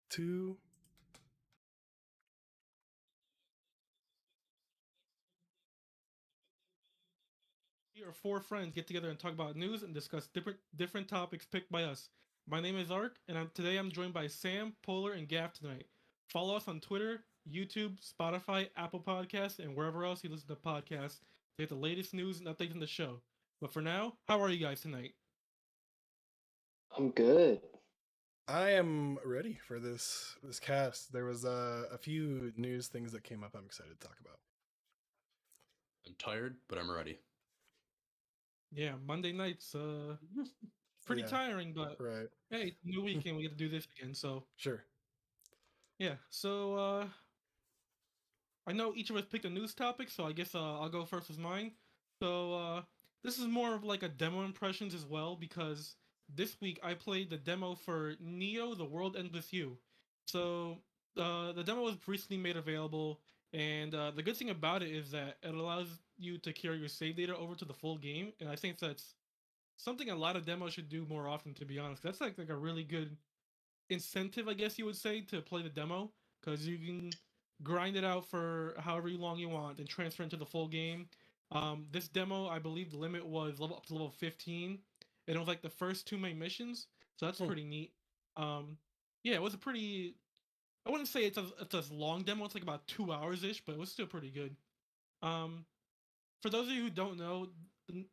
2. Here, four friends get together and talk about news and discuss different topics picked by us. My name is Ark, and today I'm joined by Sam, Polar, and Gaff tonight. Follow us on Twitter, YouTube, Spotify, Apple Podcasts, and wherever else you listen to podcasts to get the latest news and updates on the show. But for now, how are you guys tonight? I'm good. I am ready for this cast. There was a few news things that came up I'm excited to talk about. I'm tired, but I'm ready. Yeah, Monday nights, pretty Yeah, tiring, but right. hey, new weekend, we get to do this again, so Sure. yeah. So I know each of us picked a news topic, so I guess I'll go first with mine. So this is more of like a demo impressions as well because this week I played the demo for Neo: The World Ends with You. So the demo was recently made available, and the good thing about it is that it allows you to carry your save data over to the full game, and I think that's something a lot of demos should do more often. To be honest, that's like a really good incentive, I guess you would say, to play the demo because you can grind it out for however long you want and transfer into the full game. This demo, I believe the limit was level up to level 15, and it was like the first two main missions, so that's pretty neat. Um, yeah, it was a pretty. I wouldn't say it's a long demo. It's like about 2 hours ish, but it was still pretty good. Um, for those of you who don't know,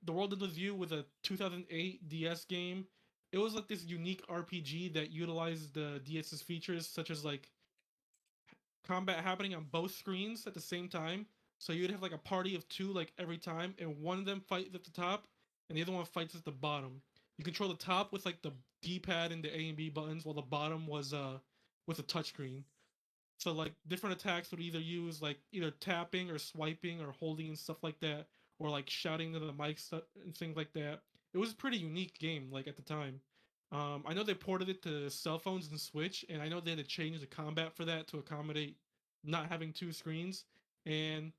The World Ends You was a 2008 DS game. It was like this unique RPG that utilized the DS's features, such as like combat happening on both screens at the same time. So you'd have like a party of two like every time, and one of them fights at the top, and the other one fights at the bottom. You control the top with like the D-pad and the A and B buttons, while the bottom was with a touchscreen. So like different attacks would either use like either tapping or swiping or holding and stuff like that, or like shouting to the mic stuff and things like that. It was a pretty unique game, like at the time. I know they ported it to cell phones and Switch, and I know they had to change the combat for that to accommodate not having two screens. And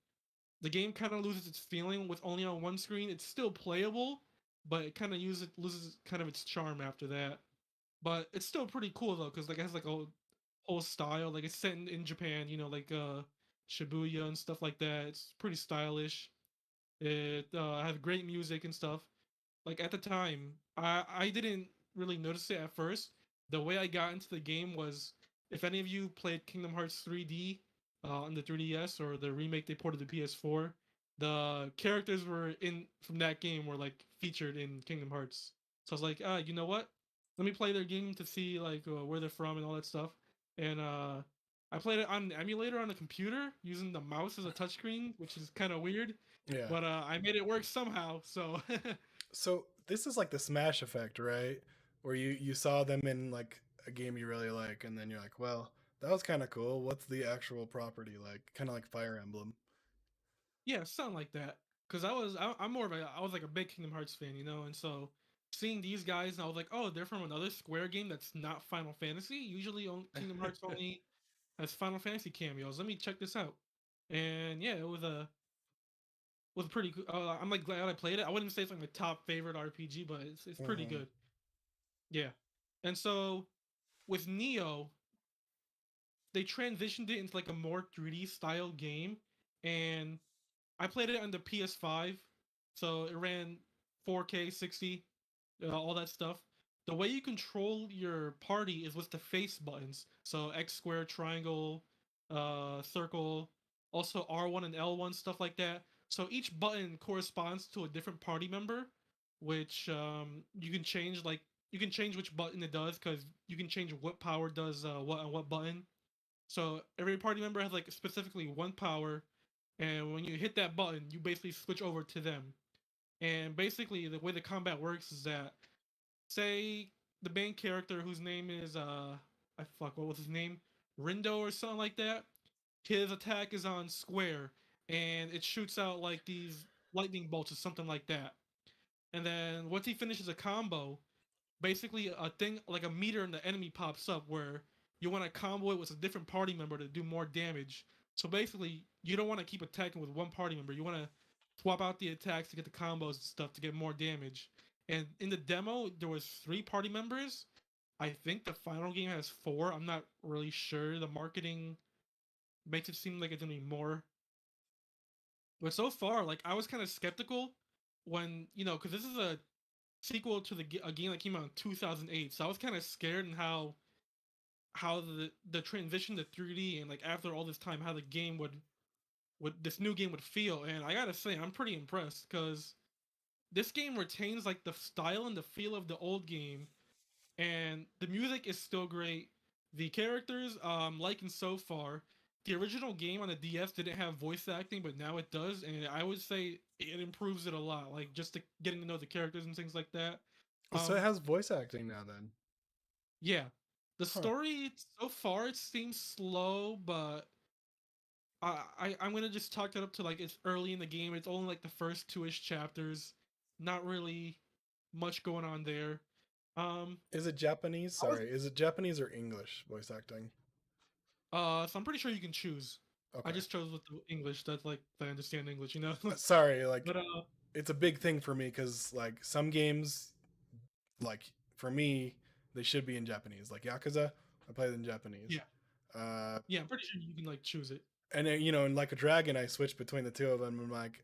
the game kind of loses its feeling with only on one screen. It's still playable, but it kind of loses kind of its charm after that. But it's still pretty cool though, because like it has like a whole style. Like it's set in Japan, like Shibuya and stuff like that. It's pretty stylish. It has great music and stuff. Like at the time, I didn't really notice it at first. The way I got into the game was if any of you played Kingdom Hearts 3D on the 3DS or the remake they ported to PS4, the characters were in from that game were like featured in Kingdom Hearts. So I was like, you know what? Let me play their game to see like where they're from and all that stuff. And I played it on an emulator on the computer using the mouse as a touchscreen, which is kind of weird. Yeah. But I made it work somehow. So So this is like the Smash effect, right? Where you saw them in like a game you really like, and then you're like, well, that was kind of cool. What's the actual property like? Kind of like Fire Emblem. yeah, something like that. Because I'm more of I was like a big Kingdom Hearts fan, and so seeing these guys, and I was like, oh, they're from another Square game that's not Final Fantasy. Usually, Kingdom Hearts only has Final Fantasy cameos. Let me check this out. And yeah, it was pretty cool. I'm like glad I played it. I wouldn't say it's like my top favorite RPG, but it's pretty good. Yeah, and so with Neo, they transitioned it into like a more 3D style game, and I played it on the PS5, so it ran 4K 60, all that stuff. The way you control your party is with the face buttons. So X square, triangle, circle, also R1 and L1, stuff like that. So each button corresponds to a different party member, which you can change. Like you can change which button it does because you can change what power does what on what button. So every party member has like specifically one power, and when you hit that button, you basically switch over to them. And basically, the way the combat works is that, say, the main character whose name is what was his name, Rindo or something like that. His attack is on square, and it shoots out like these lightning bolts or something like that. And then once he finishes a combo, basically a thing like a meter in the enemy pops up where you want to combo it with a different party member to do more damage. So basically, you don't want to keep attacking with one party member. You want to swap out the attacks to get the combos and stuff to get more damage. And in the demo, there was three party members, I think the final game has 4. I'm not really sure. The marketing makes it seem like it's gonna be more. But so far, like I was kind of skeptical when because this is a sequel to a game that came out in 2008. So I was kind of scared and how the transition to 3D and like after all this time how the game would this new game would feel. And I gotta say I'm pretty impressed because this game retains like the style and the feel of the old game, and the music is still great. The characters, liking so far. The original game on the DS didn't have voice acting, but now it does, and I would say it improves it a lot. Like just getting to know the characters and things like that. So it has voice acting now then. Yeah, the Huh. story so far it seems slow, but I'm gonna just talk that up to like it's early in the game. It's only like the first 2-ish chapters. Not really much going on there. Is it Japanese? Sorry, is it Japanese or English voice acting? So I'm pretty sure you can choose. I Okay. just chose with the English. That's like I understand English, you know. Sorry, like But it's a big thing for me because like some games, like for me, they should be in Japanese. Like Yakuza, I play it in Japanese. yeah, Uh, yeah, I'm pretty sure you can like choose it. and then, in Like a Dragon, I switch between the two of them. I'm like,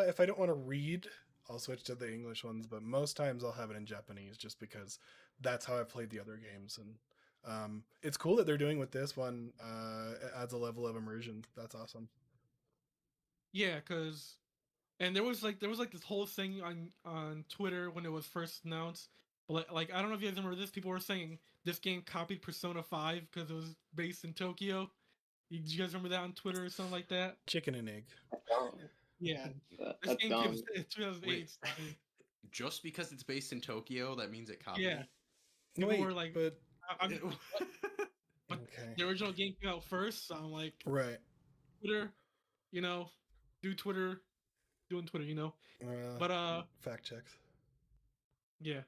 if I don't want to read, I'll switch to the English ones. But most times I'll have it in Japanese just because that's how I've played the other games. And it's cool that they're doing with this one. It adds a level of immersion. That's awesome. Yeah, cause and there was like this whole thing on Twitter when it was first announced. But like I don't know if you guys remember this. People were saying this game copied Persona 5 because it was based in Tokyo. Did you guys remember that on Twitter or something like that? Chicken and egg. I don't. Yeah, this That's game came dumb. in 2008. Wait, So, just because it's based in Tokyo, that means it copied yeah, it? people Wait, were like, but I'm, but okay, the original game came out first. So I'm like, right. Twitter, you know, do Twitter, doing Twitter, you know. But Fact checks. yeah,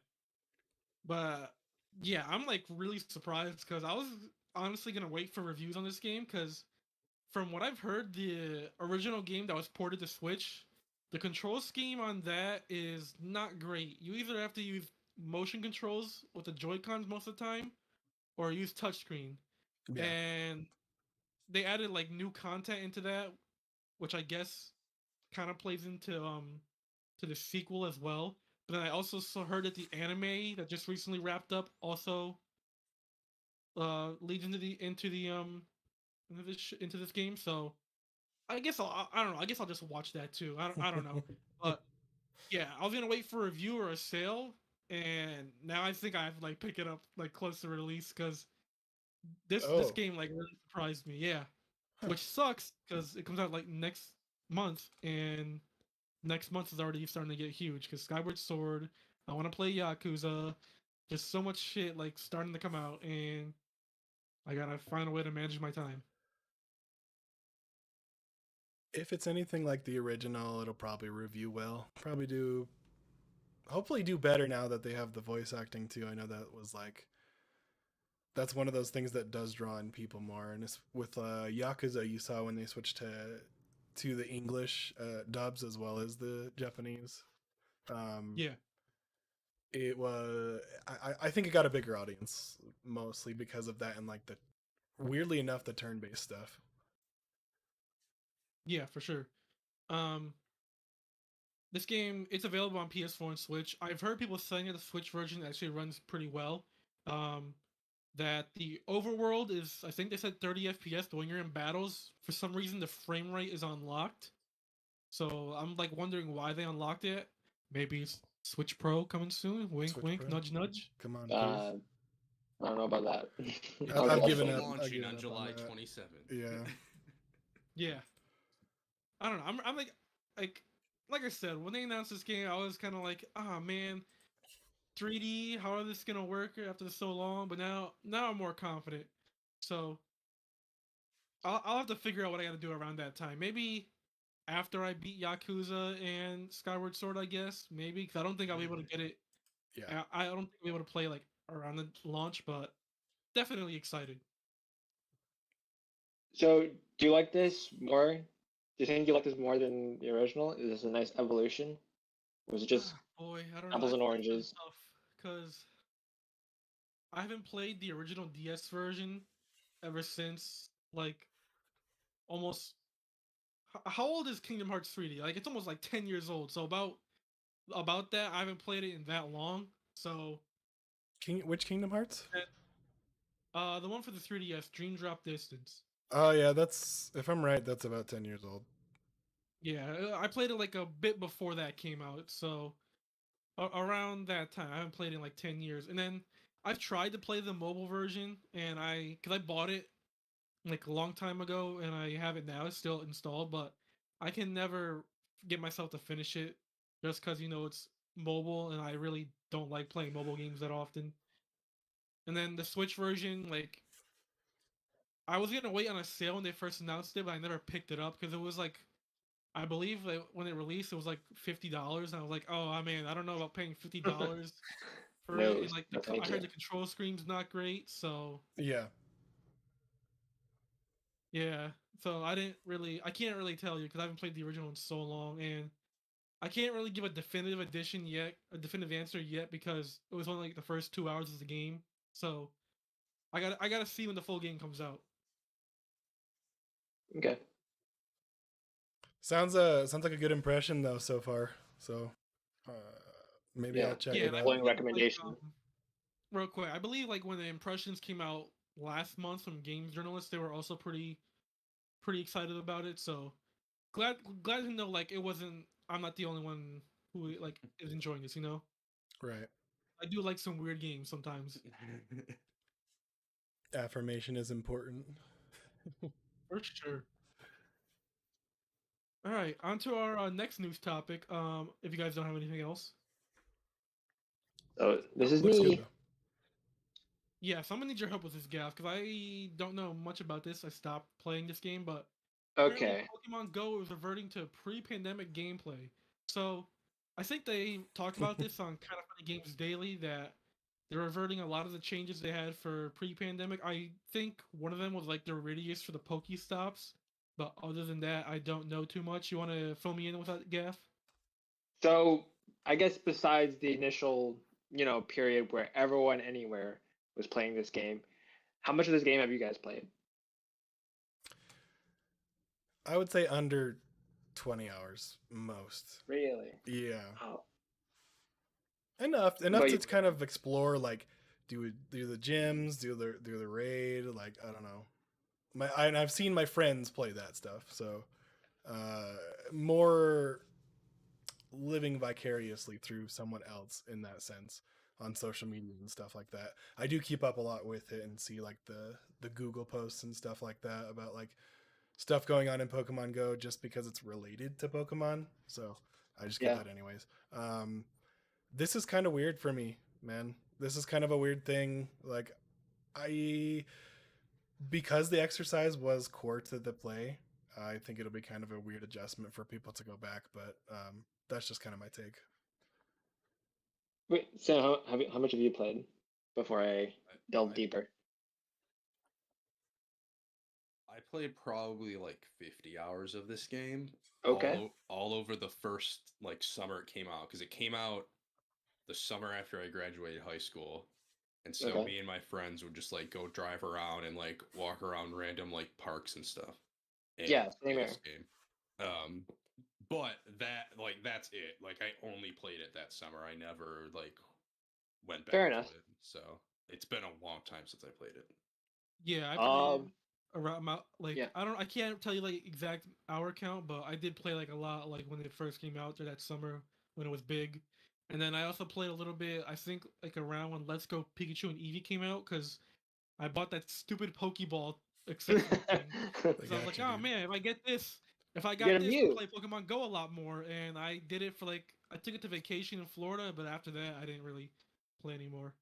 but yeah, I'm like really surprised because I was honestly gonna wait for reviews on this game because from what I've heard, the original game that was ported to Switch, the control scheme on that is not great. You either have to use motion controls with the Joy Cons most of the time, or use touchscreen. Yeah. And they added like new content into that, which I guess kind of plays into to the sequel as well. But then I also heard that the anime that just recently wrapped up also leads into this game. So I guess I don't know. I guess I'll just watch that too. I don't know. But yeah, I was gonna wait for a review or a sale, and now I think I have to like pick it up like close to release because this Oh. game like really surprised me. Yeah, Huh. which sucks because it comes out like next month, and next month is already starting to get huge because Skyward Sword. I want to play Yakuza. There's so much shit like starting to come out, and I gotta find a way to manage my time. If it's anything like the original, it'll probably review well. Hopefully do better now that they have the voice acting too. I know that was like that's one of those things that does draw in people more. And it's with Yakuza, you saw when they switched to the English dubs as well as the Japanese. Yeah, It was I think it got a bigger audience mostly because of that and like the weirdly enough the turn-based stuff. yeah, for sure. Um, this game it's available on PS4 and Switch. I've heard people saying that the Switch version actually runs pretty well. Um, that the overworld is I think they said 30 FPS, but when you're in battles, for some reason the frame rate is unlocked. So I'm like wondering why they unlocked it. Maybe it's Switch Pro coming soon. Wink, Switch wink, Pro. nudge, nudge. Come on, Peeves. I don't know about that. I've I'll given say up. no. I've Launching given on up July that. 27th. Yeah. Yeah, I don't know. I'm like I said when they announced this game, I was kind of like, ah man, 3D. How is this gonna work after so long? But now I'm more confident. So I'll have to figure out what I got to do around that time. Maybe after I beat Yakuza and Skyward Sword, I guess maybe because I don't think I'll be able to get it. Yeah. I don't think I'll be able to play like around the launch, but definitely excited. So, do you like this more? Do you think you like this more than the original? Is this a nice evolution? Was it just Boy, I don't know. apples and It's really oranges? tough because I haven't played the original DS version ever since like almost. How old is Kingdom Hearts 3D? Like it's almost like 10 years old. So about that, I haven't played it in that long. So Which Kingdom Hearts? the one for the 3DS, Dream Drop Distance. Oh yeah, that's, if I'm right, that's about 10 years old. Yeah, I played it like a bit before that came out. So around that time, I haven't played it in like 10 years. And then I've tried to play the mobile version, and because I bought it like a long time ago, and I have it now. It's still installed, but I can never get myself to finish it just because it's mobile, and I really don't like playing mobile games that often. And then the Switch version, like I was gonna wait on a sale when they first announced it, but I never picked it up because it was like I believe like, when it released, it was like $50, and I was like, oh man, I don't know about paying $50 for it. No, And like no, I thank heard you. the control screen's not great, so Yeah. yeah. So I can't really tell you because I haven't played the original in so long, and I can't really give a definitive a definitive answer yet because it was only like the first 2 hours of the game. So I gotta see when the full game comes out. Okay. Sounds like a good impression though so far. So uh, maybe Yeah. I'll check Yeah, it and I out. Glowing believe recommendation. real quick, I believe like when the impressions came out last month from games journalists, they were also pretty excited about it. So glad to know like it wasn't. I'm not the only one who like is enjoying this. Right. I do like some weird games sometimes. Affirmation is important. For sure. All right, on to our next news topic. If you guys don't have anything else, So this is Looks good me. though. yeah, so I'm gonna need your help with this, Gav, because I don't know much about this. I stopped playing this game, but apparently Okay. Pokemon Go is reverting to pre-pandemic gameplay. So I think they talked about this on Kind of Funny Games Daily that they're reverting a lot of the changes they had for pre-pandemic. I think one of them was like the radius for the Pokestops, but other than that, I don't know too much. You want to fill me in with that, Gav? So I guess besides the initial, period where everyone anywhere was playing this game, how much of this game have you guys played? I would say under 20 hours most. Really? Yeah. Oh. Enough But to kind of explore, like do the gyms, do the raid, like I don't know. And I've seen my friends play that stuff, so more living vicariously through someone else in that sense on social media and stuff like that. I do keep up a lot with it and see like the Google posts and stuff like that about like stuff going on in Pokemon Go just because it's related to Pokemon. So I just get yeah. that anyways. This is kind of weird for me, man. This is kind of a weird thing. Like I because the exercise was core to the play, I think it'll be kind of a weird adjustment for people to go back, but that's just kind of my take. Wait, so how much have you played before I delve I- deeper? I played probably like 50 hours of this game. Okay. All over the first like summer it came out because it came out the summer after I graduated high school. And so Okay. me and my friends would just like go drive around and like walk around random like parks and stuff and Yeah, same play here. this game. But that's it. Like I only played it that summer. I never like went back Fair into enough. it. So it's been a long time since I played it. Yeah, I played Um, around like yeah. I can't tell you like exact hour count, but I did play like a lot like when it first came out there that summer when it was big. And then I also played a little bit, I think like around when Let's Go Pikachu and Eevee came out because I bought that stupid Pokeball accessory thing. They So I was got like, you, oh dude. man, if I You got get a this, Mew. I'll play Pokemon Go a lot more. And I did it for like I took it to vacation in Florida, but after that I didn't really play anymore.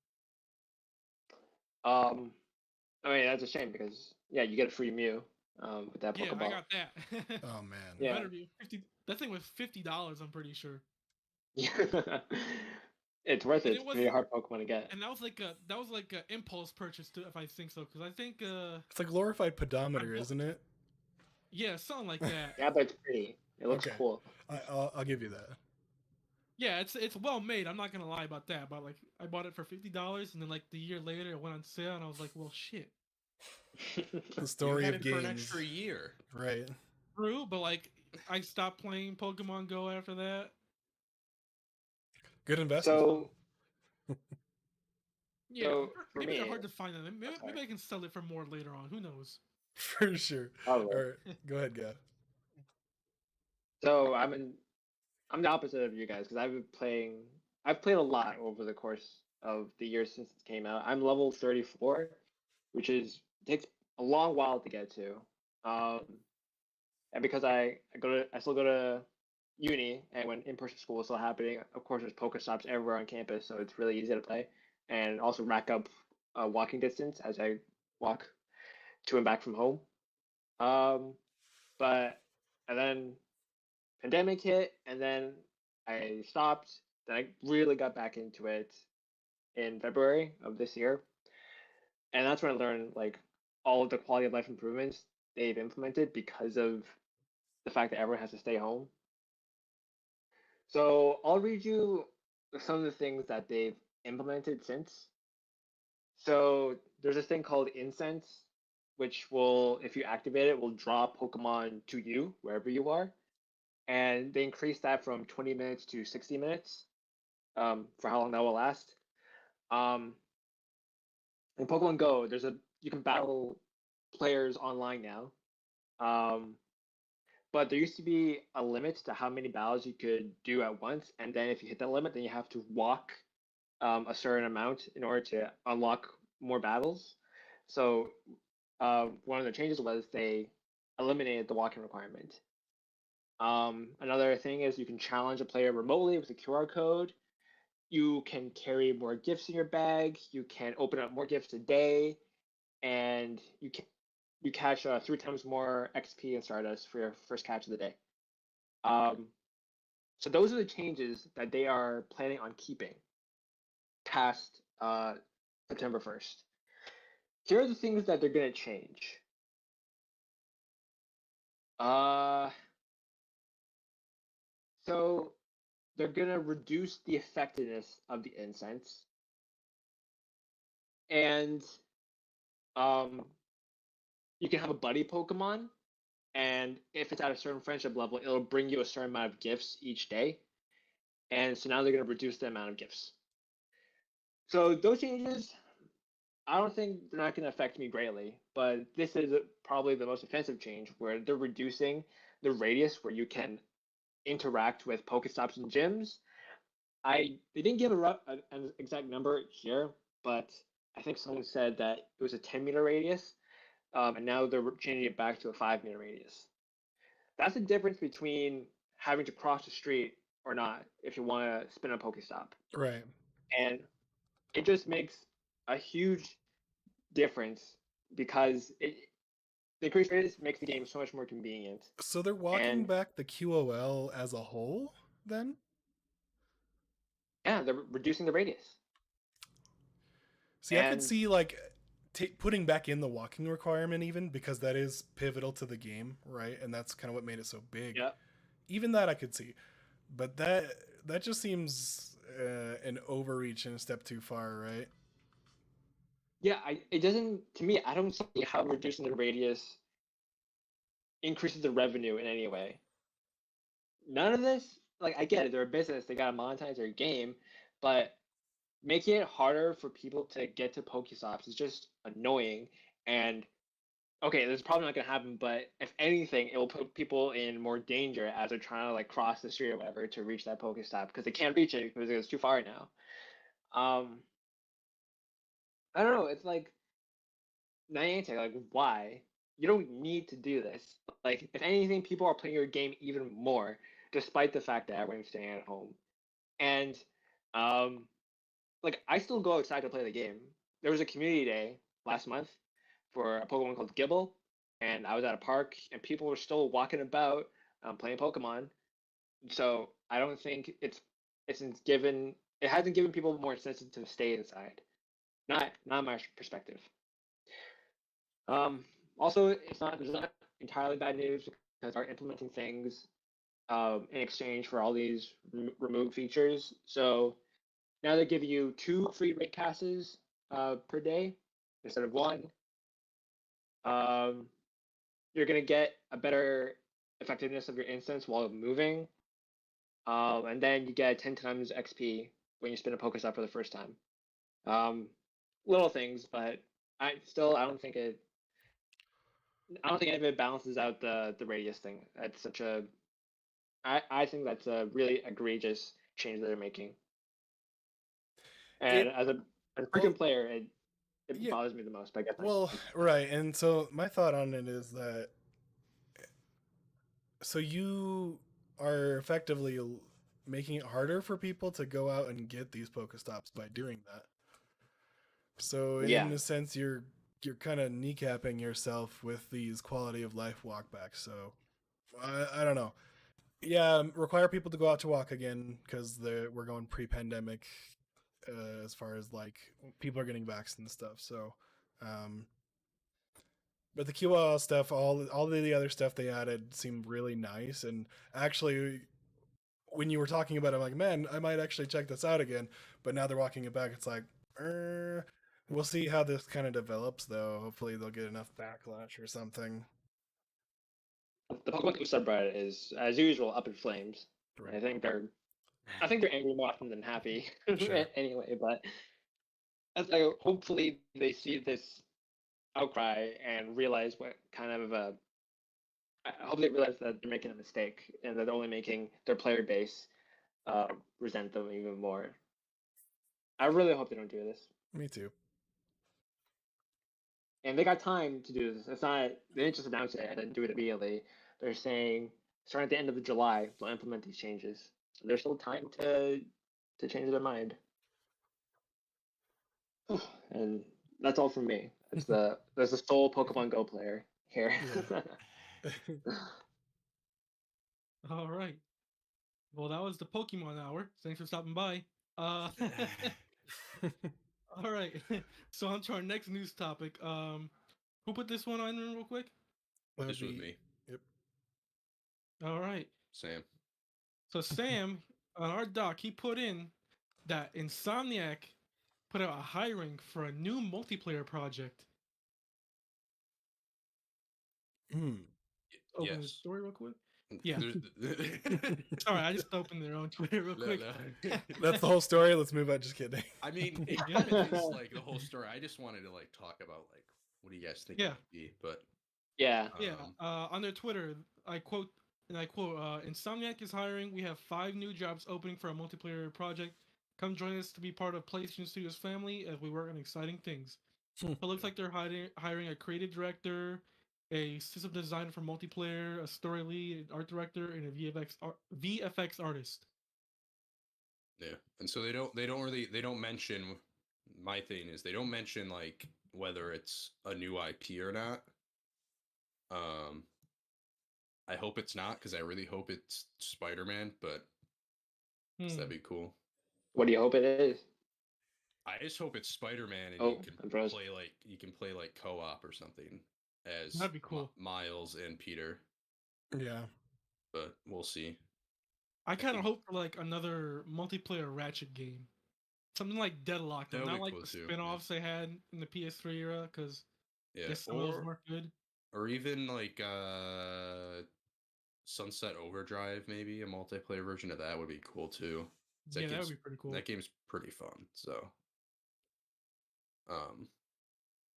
I mean that's a shame because you get a free Mew with that Yeah, I Pokeball. got that. Oh man. Yeah. Better be 50. That thing was $50, I'm pretty sure. It's worth it. And It's it a was pretty hard Pokemon to get. and that was like a impulse purchase too, if I think so, because I think It's a glorified pedometer, I isn't it? yeah, something like that. Yeah, but it's pretty. It looks Okay. cool. I'll give you that. Yeah, it's well made. I'm not gonna lie about that. But like, I bought it for $50, and then like the year later, it went on sale, and I was like, well, shit. The You story had of it for an games. extra year. Right. True, but like, I stopped playing Pokemon Go after that. Good investment. So Yeah, So, for maybe they're me, hard to find. Maybe, sorry. maybe I can sell it for more later on. Who knows? For sure. Probably. All right. Go ahead, Gav. So I'm the opposite of you guys because I've played a lot over the course of the years since it came out. I'm level 34, which is takes a long while to get to. Um, and because I still go to uni, and when in-person school is still happening, of course there's Pokestops everywhere on campus, so it's really easy to play and also rack up walking distance as I walk to and back from home. Um, but and then pandemic hit, and then I stopped. Then I really got back into it in February of this year, and that's when I learned like all of the quality of life improvements they've implemented because of the fact that everyone has to stay home. So I'll read you some of the things that they've implemented since. So there's this thing called Incense, which will, if you activate it, will draw Pokemon to you wherever you are, and they increased that from 20 minutes to 60 minutes for how long that will last. Um, in Pokemon Go, you can battle players online now, um, but there used to be a limit to how many battles you could do at once, and then if you hit that limit, then you have to walk a certain amount in order to unlock more battles. So one of the changes was they eliminated the walking requirement. Another thing is you can challenge a player remotely with a QR code. You can carry more gifts in your bag. You can open up more gifts a day, and you catch 3 times more XP and Stardust for your first catch of the day. So those are the changes that they are planning on keeping past September 1st. Here are the things that they're gonna change. Uh, so they're gonna reduce the effectiveness of the incense, and um, you can have a buddy Pokemon, and if it's at a certain friendship level, it'll bring you a certain amount of gifts each day. And so now they're gonna reduce the amount of gifts. So those changes, I don't think they're not gonna affect me greatly, but this is probably the most offensive change where they're reducing the radius where you can interact with Pokestops and gyms. They didn't give an exact number here, but I think someone said that it was a 10-meter radius, and now they're changing it back to a 5-meter radius. That's the difference between having to cross the street or not if you want to spin a Pokestop, Right. and it just makes a huge difference because the increased radius makes the game so much more convenient. So they're walking And back the QOL as a whole, then? yeah, they're reducing the radius. See, I could And see like putting back in the walking requirement, even because that is pivotal to the game, right? And that's kind of what made it so big. yeah, Even that I could see, but that just seems an overreach and a step too far, right? yeah, it doesn't, to me, I don't see how reducing the radius increases the revenue in any way. None of this, like, I get it, they're a business, they gotta monetize their game, but making it harder for people to get to Pokestops is just annoying. And okay, this is probably not gonna happen, but if anything, it will put people in more danger as they're trying to like cross the street or whatever to reach that Pokestop because they can't reach it because it's too far now. Um, I don't know. It's like Niantic, like why? You don't need to do this. Like, if anything, people are playing your game even more, despite the fact that everyone's staying at home. And um, like I still go outside to play the game. There was a community day last month for a Pokemon called Gibble, and I was at a park, and people were still walking about playing Pokemon. So I don't think it's given it hasn't given people more incentive to stay inside. Not my perspective. Also, it's not there's not entirely bad news because they're implementing things in exchange for all these removed features. So now they give you 2 free raid passes per day instead of 1. You're gonna get a better effectiveness of your instance while moving, and then you get 10 times XP when you spin a Pokestop for the first time. Little things, but I don't think any of it balances out the radius thing. That's such a I think that's a really egregious change that they're making. And It- as a well, frequent player, it yeah. bothers me the most. But I guess Well, right. And so my thought on it is that so you are effectively making it harder for people to go out and get these Pokestops by doing that. So Yeah. in a sense, you're kind of kneecapping yourself with these quality of life walkbacks. So I don't know. Yeah, require people to go out to walk again because we're going pre-pandemic as far as like people are getting vaccinated and stuff. So, but the QOL stuff, all of the other stuff they added seemed really nice. And actually, when you were talking about it, I'm like, man, I might actually check this out again. But now they're walking it back. It's like, we'll see how this kind of develops, though. Hopefully, they'll get enough backlash or something. The Pokemon Go subreddit is, as usual, up in flames. Right. I think they're angry more often than happy. Sure. Anyway, but as I hopefully they see this outcry and realize what kind of I hope they realize that they're making a mistake and that they're only making their player base resent them even more. I really hope they don't do this. Me too. And they got time to do this. It's not they didn't just announce it and then do it immediately. They're saying starting at the end of July they'll implement these changes. So there's still time to change their mind. And that's all from me. There's the sole Pokemon Go player here. All right. Well, that was the Pokemon hour. Thanks for stopping by. All right. So on to our next news topic. Who put this one on real quick? This was me. Yep. All right. Sam. So Sam on our doc, he put in that Insomniac put out a hiring for a new multiplayer project. Open the story real quick. Yeah. Sorry, I just opened their own Twitter real quick. No. That's the whole story. Let's move on. Just kidding. I mean, it kind of is like the whole story. I just wanted to like talk about like what do you guys think it might be, but yeah. On their Twitter, I quote, Insomniac is hiring. We have 5 new jobs opening for a multiplayer project. Come join us to be part of PlayStation Studios family as we work on exciting things. It looks like they're hiring a creative director, a system designer for multiplayer, a story lead, an art director, and a VFX artist. Yeah, and so they don't mention. My thing is they don't mention like whether it's a new IP or not. I hope it's not because I really hope it's Spider-Man, but that'd be cool. What do you hope it is? I just hope it's Spider-Man and you can play like co-op or something as that'd be cool. Miles and Peter. Yeah, but we'll see. I kind of hope for like another multiplayer Ratchet game, something like Deadlock, but not like the spin-offs they had in the PS3 era, because some of those weren't good. Or even like Sunset Overdrive, maybe a multiplayer version of that would be cool too. That would be pretty cool. That game's pretty fun. So,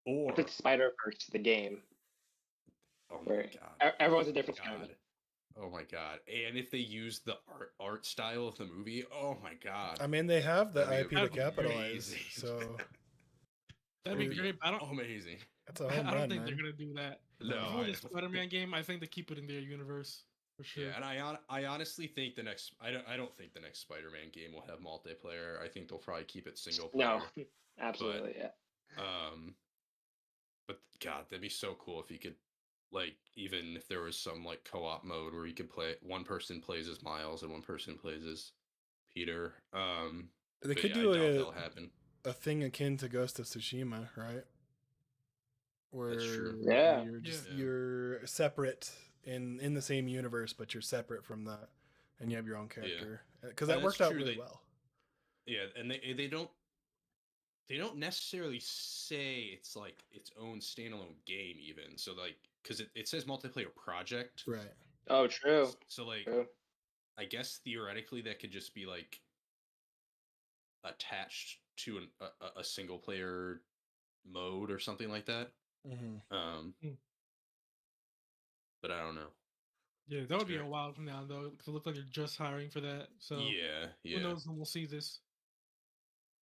or if it's Spider-Verse, the game. Oh my god! Everyone's a different kind. Oh my god! And if they use the art style of the movie, oh my god! I mean, they have the IP to capitalize, so that'd be great. Amazing. That's a home I run, don't think man. they're gonna do that. No, the Spider-Man game, I think they keep it in their universe for sure. Yeah, and I honestly think the next I don't think the next Spider-Man game will have multiplayer. I think they'll probably keep it single player. No, absolutely, yeah. But God, that'd be so cool if you could, like, even if there was some like co-op mode where you could play, one person plays as Miles and one person plays as Peter. They could do a thing akin to Ghost of Tsushima, right? Where that's true. Yeah, you're separate in the same universe, but you're separate from that, and you have your own character. Because And that that's worked out true, really well. Yeah, and they don't necessarily say it's like its own standalone game even. So like, because it says multiplayer project. Right. Oh, true. So like, True. I guess theoretically that could just be like attached to a single player mode or something like that. Mm-hmm. But I don't know. Yeah, that would be Sure. a while from now though, because it looks like they're just hiring for that. So Yeah, who knows when we'll see this?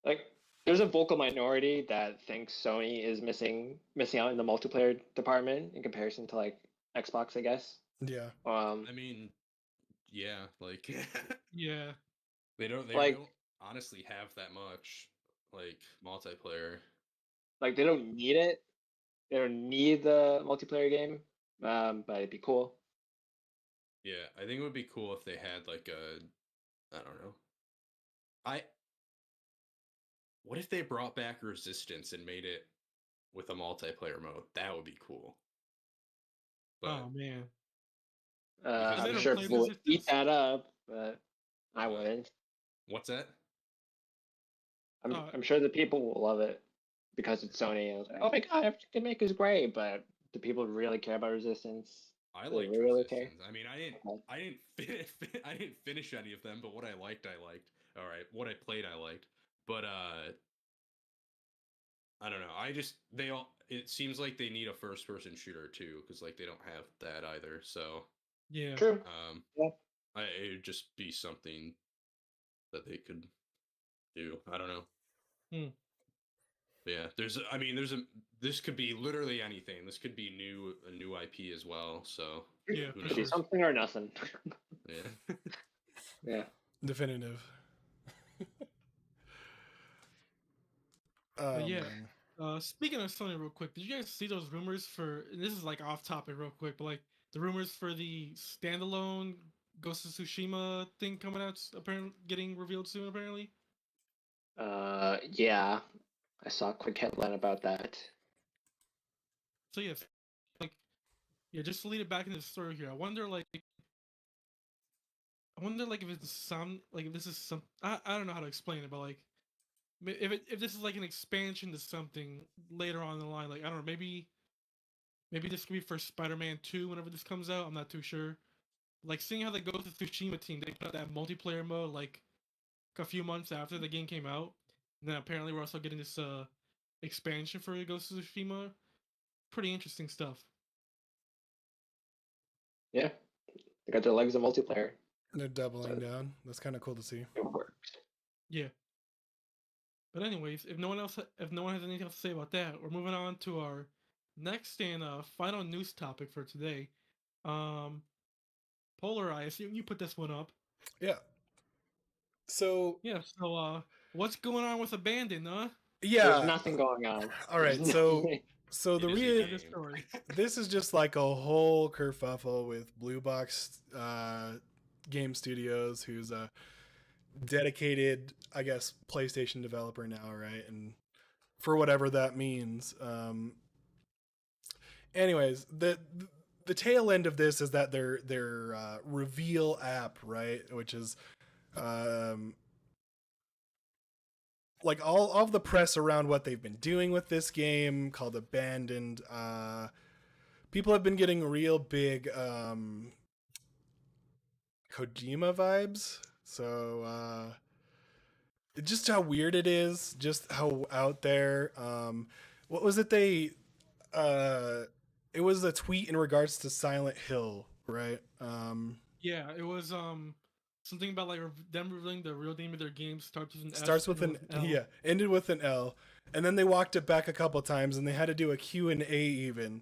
Like, there's a vocal minority that thinks Sony is missing out in the multiplayer department in comparison to like Xbox, I guess. Yeah. I mean, yeah, like Yeah, they Like- don't honestly have that much like multiplayer. Like, they don't need it. They don't need the multiplayer game. But it'd be cool. Yeah, I think it would be cool if they had like I don't know. What if they brought back Resistance and made it with a multiplayer mode? That would be cool. But oh man. Because I'm they don't sure play people would eat Resistance? that up, but I Uh, wouldn't. what's that? I'm sure the people will love it because it's Sony. And it's like, oh my god, everything they make is great, but do people really care about Resistance? I Do they liked really care? Resistance. I mean, I didn't Okay. I didn't finish any of them, but what I liked, I liked. All right, what I played, I liked. But I don't know. It seems like they need a first person shooter too, because like they don't have that either. So Yeah. True. Yeah. it would just be something that they could do. I don't know. But yeah, this could be literally anything. This could be a new IP as well. So Yeah, who for Could be sure. something or nothing. yeah. Yeah. Definitive. But yeah. Man. Speaking of Sony, real quick, did you guys see those rumors for? And this is like off topic, real quick, but like the rumors for the standalone Ghost of Tsushima thing coming out, apparently getting revealed soon. Apparently. Yeah. I saw a quick headline about that. So yes, like yeah, just to lead it back into the story here. I wonder like if it's some like if this is some I don't know how to explain it, but like if this is like an expansion to something later on in the line, like I don't know, maybe this could be for Spider-Man 2 whenever this comes out. I'm not too sure. Like seeing how the Ghost of Tsushima team, they put out that multiplayer mode like a few months after the game came out, and then apparently we're also getting this expansion for Ghost of Tsushima. Pretty interesting stuff. Yeah. They got their legs in multiplayer. They're doubling down. That's kind of cool to see. It works. Yeah. But anyways, if no one has anything else to say about that, we're moving on to our next and final news topic for today. Polar, I assume you put this one up. Yeah. So Yeah. So what's going on with Abandon, huh? yeah. There's nothing going on. All right. There's So nothing. so the It is a real End of game. story. this is just like a whole kerfuffle with Blue Box Game Studios, who's a dedicated, I guess, PlayStation developer now, right? And for whatever that means. Anyways, the tail end of this is that their reveal app, right, which is like all of the press around what they've been doing with this game called Abandoned. People have been getting real big Kojima vibes. So just how weird it is, just how out there. What was it it was a tweet in regards to Silent Hill, right? Yeah, it was something about like them revealing the real name of their game starts with an S. Starts with an L. yeah, ended with an L, and then they walked it back a couple times, and they had to do a Q&A even,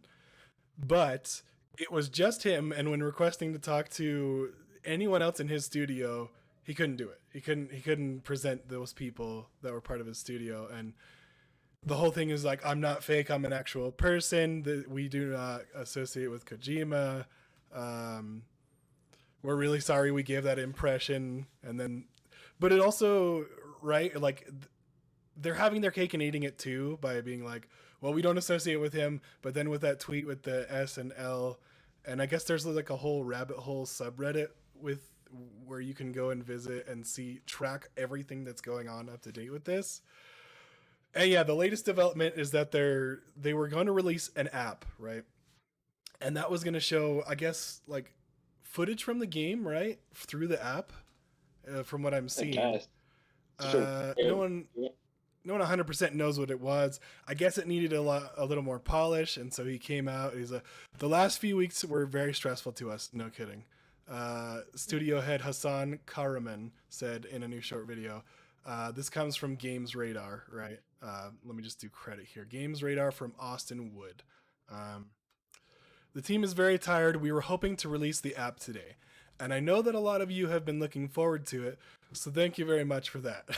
but it was just him. And when requesting to talk to anyone else in his studio, he couldn't do it. He couldn't present those people that were part of his studio. And the whole thing is like, I'm not fake. I'm an actual person. That we do not associate with Kojima. We're really sorry we gave that impression. And then, but it also, right, like they're having their cake and eating it too by being like, well, we don't associate with him. But then with that tweet with the S and L, and I guess there's like a whole rabbit hole subreddit with where you can go and visit and see track everything that's going on up to date with this. And yeah, the latest development is that they were going to release an app, right? And that was going to show, I guess, like footage from the game, right, through the app. From what I'm I seeing, guess. no one 100% knows what it was. I guess it needed a little more polish, and so he came out. He's the last few weeks were very stressful to us. No kidding. Studio head Hassan Karaman said in a new short video. This comes from Games Radar, right? Let me just do credit here. Games Radar from Austin Wood. The team is very tired. We were hoping to release the app today, and I know that a lot of you have been looking forward to it, so thank you very much for that.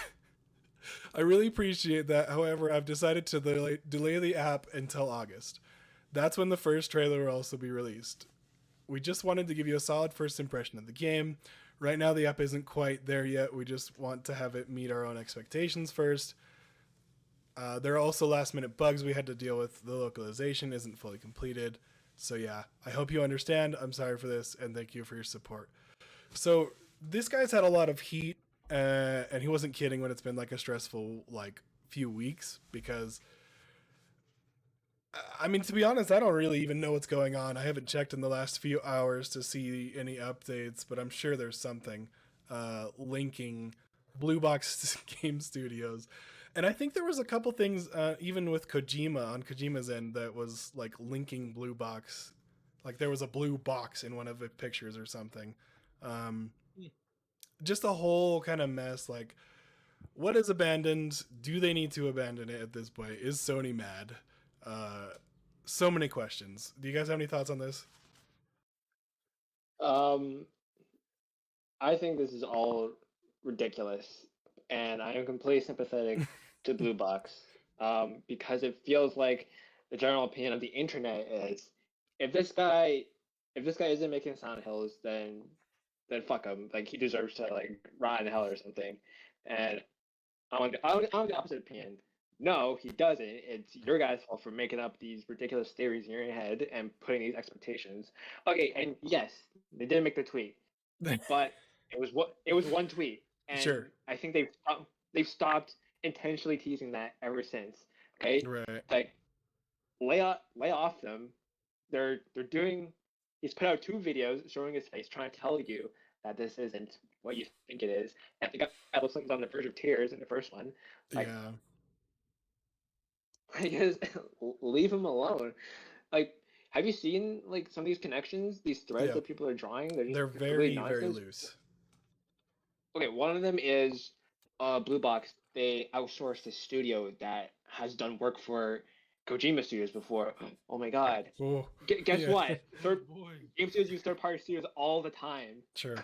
I really appreciate that. However, I've decided to delay the app until August. That's when the first trailer will also be released. We just wanted to give you a solid first impression of the game. Right now, the app isn't quite there yet. We just want to have it meet our own expectations first. There are also last-minute bugs we had to deal with. The localization isn't fully completed. So yeah, I hope you understand. I'm sorry for this, and thank you for your support. So this guy's had a lot of heat, and he wasn't kidding when it's been like a stressful like few weeks, because I mean, to be honest, I don't really even know what's going on. I haven't checked in the last few hours to see any updates, but I'm sure there's something linking Blue Box Game Studios. And I think there was a couple things, even with Kojima, on Kojima's end, that was like linking Blue Box. Like there was a blue box in one of the pictures or something. Just a whole kind of mess. Like, what is abandoned? Do they need to abandon it at this point? Is Sony mad? So many questions. Do you guys have any thoughts on this? I think this is all ridiculous, and I am completely sympathetic to Blue Box, because it feels like the general opinion of the internet is, if this guy isn't making Silent Hills, then fuck him. Like, he deserves to like rot in hell or something. And I'm the opposite opinion. No, he doesn't. It's your guys' fault for making up these ridiculous theories in your head and putting these expectations. Okay, and yes, they did make the tweet, but it was one tweet, and Sure. I think they've stopped intentionally teasing that ever since. Okay, Right. like lay off them. They're doing. He's put out 2 videos showing his face, trying to tell you that this isn't what you think it is. And the guy looks like he's on the verge of tears in the first one. Like, Yeah. I guess leave him alone. Like, have you seen like some of these connections, these threads Yeah. that people are drawing? They're just very, complete very nonsense. loose. Okay, one of them is Blue Box. They outsourced a studio that has done work for Kojima Studios before. Oh my god. Oh, Guess yeah. what? Oh boy. Game studios use third-party studios all the time. Sure.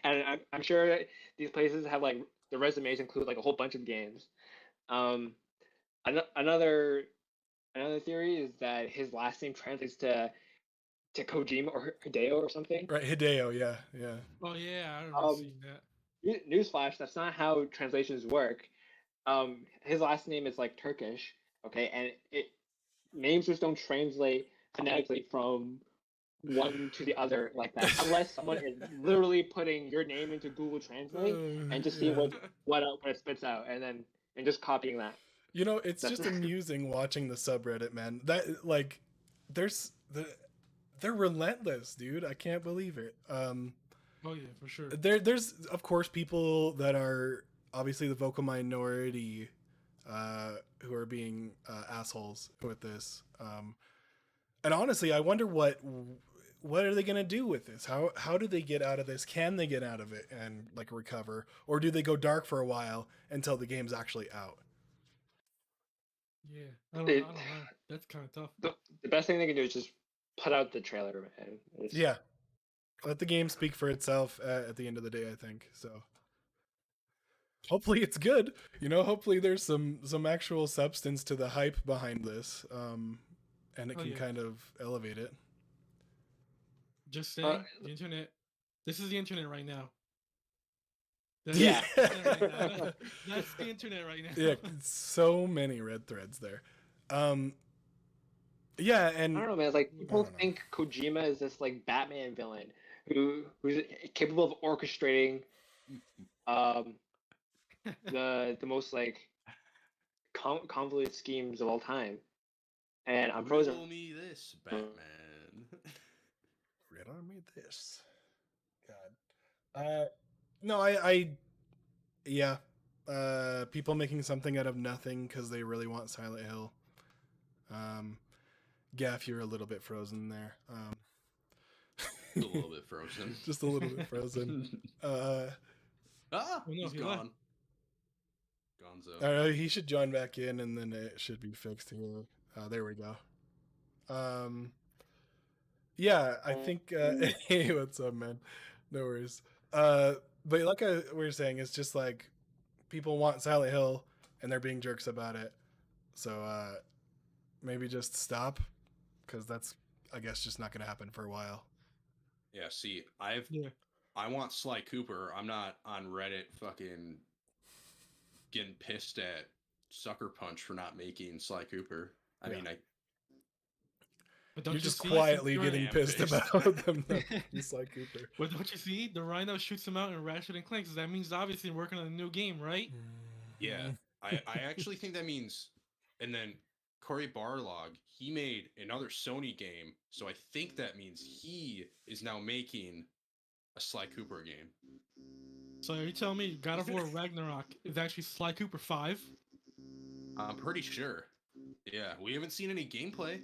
And I'm sure these places have like the resumes include like a whole bunch of games. Another theory is that his last name translates to Kojima or Hideo or something. Right, Hideo, yeah, yeah. Oh yeah, I remember seeing that. Newsflash, that's not how translations work. His last name is like Turkish, okay, and names just don't translate phonetically from one to the other like that, unless someone is literally putting your name into Google Translate and just seeing what it spits out, and just copying that. You know, it's just amusing watching the subreddit, man. That like, they're relentless, dude. I can't believe it. Oh yeah, for sure. There's of course people that are obviously the vocal minority, who are being assholes with this. And honestly, I wonder what are they gonna do with this? How do they get out of this? Can they get out of it and like recover, or do they go dark for a while until the game's actually out? Yeah, I don't know. That's kind of tough. The best thing they can do is just put out the trailer, man. Yeah, let the game speak for itself at the end of the day, I think. So hopefully it's good. You know, hopefully there's some actual substance to the hype behind this, and it can kind of elevate it. Just saying, the internet. This is the internet right now. That's Yeah. That's the internet right now. Yeah, so many red threads there. Yeah, I and don't know, man. It's like I people don't know. think Kojima is this like Batman villain who's capable of orchestrating um the most like convoluted schemes of all time. And I'm frozen. Riddle me this, Batman. Riddle me this. God. No, I yeah. People making something out of nothing because they really want Silent Hill. Gaff, you're a little bit frozen there. A little bit frozen. Just a little bit frozen. Ah, Oh, no, he's he left. gone. Gonzo. All right, he should join back in, and then it should be fixed here. There we go. Yeah, I think. Hey, what's up, man? No worries. But like we were saying, it's just like people want Silent Hill, and they're being jerks about it. So maybe just stop, because that's, I guess, just not going to happen for a while. Yeah, see, Yeah. I want Sly Cooper. I'm not on Reddit fucking getting pissed at Sucker Punch for not making Sly Cooper. I Yeah. mean, But don't You're you just see, quietly since getting am pissed pissed. about them not being Sly Cooper. But don't you see, the Rhino shoots him out in Ratchet and Clank, so that means obviously working on a new game, right? yeah, I actually think that means, and then Cory Barlog, he made another Sony game, so I think that means he is now making a Sly Cooper game. So are you telling me God of War Ragnarok is actually Sly Cooper 5? I'm pretty sure. Yeah, we haven't seen any gameplay.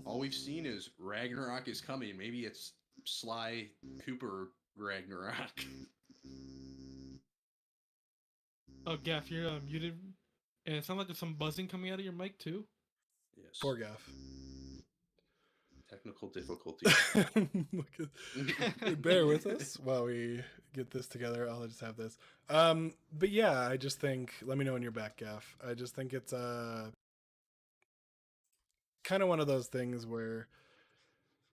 All we've seen is Ragnarok is coming. Maybe it's Sly Cooper Ragnarok. Oh, Gaff, you're muted. And it sounds like there's some buzzing coming out of your mic, too. Yes. Poor Gaff. Technical difficulty. Bear with us while we get this together. I'll just have this. But yeah, I just think, let me know when you're back, Gaff. I just think it's kind of one of those things where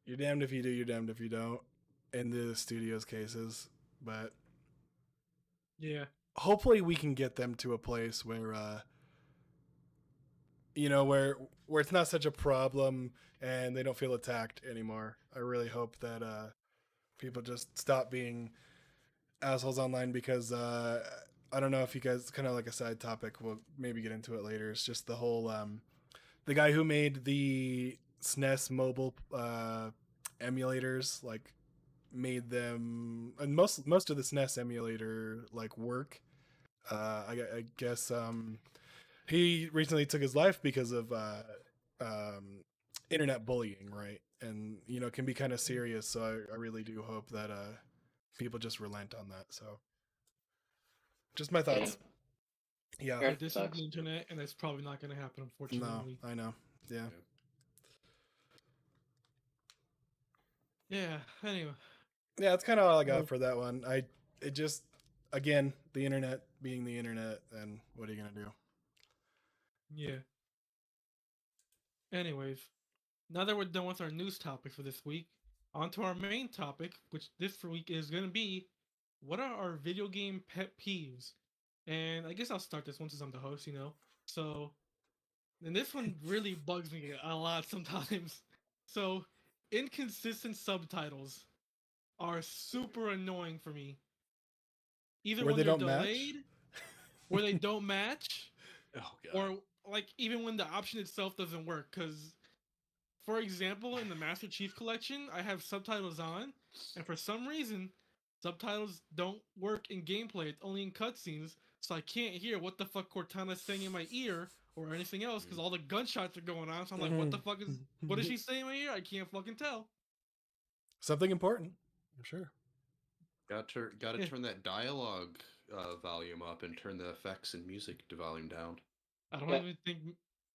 you're damned if you do, you're damned if you don't, in the studio's cases. But Yeah. hopefully we can get them to a place where where it's not such a problem and they don't feel attacked anymore. I really hope that people just stop being assholes online, because I don't know if you guys, kind of like a side topic, we'll maybe get into it later. It's just the whole the guy who made the SNES mobile emulators, like, made them, and most of the SNES emulator like work. I guess he recently took his life because of internet bullying, right? And it can be kind of serious. So I really do hope that people just relent on that. So just my thoughts. Yeah. Fair. But this is Sucks. the internet, and that's probably not going to happen, No, unfortunately. I know. Yeah. Yeah, anyway. Yeah, that's kind of all I got for that one. It just, again, the internet being the internet, and what are you gonna do? Yeah. Anyways, now that we're done with our news topic for this week, on to our main topic, which this week is going to be, what are our video game pet peeves? And I guess I'll start this one since I'm the host, So, and this one really bugs me a lot sometimes. So, inconsistent subtitles are super annoying for me. Either Where when they they're don't match? delayed, where they don't match, Oh god. or like even when the option itself doesn't work. Because, for example, in the Master Chief Collection, I have subtitles on, and for some reason, subtitles don't work in gameplay. It's only in cutscenes, so I can't hear what the fuck Cortana's saying in my ear or anything else because all the gunshots are going on. So I'm like, what the fuck what is she saying in my ear? I can't fucking tell. Something important, I'm sure. Got to Yeah. turn that dialogue volume up and turn the effects and music to volume down. I don't Yeah. even think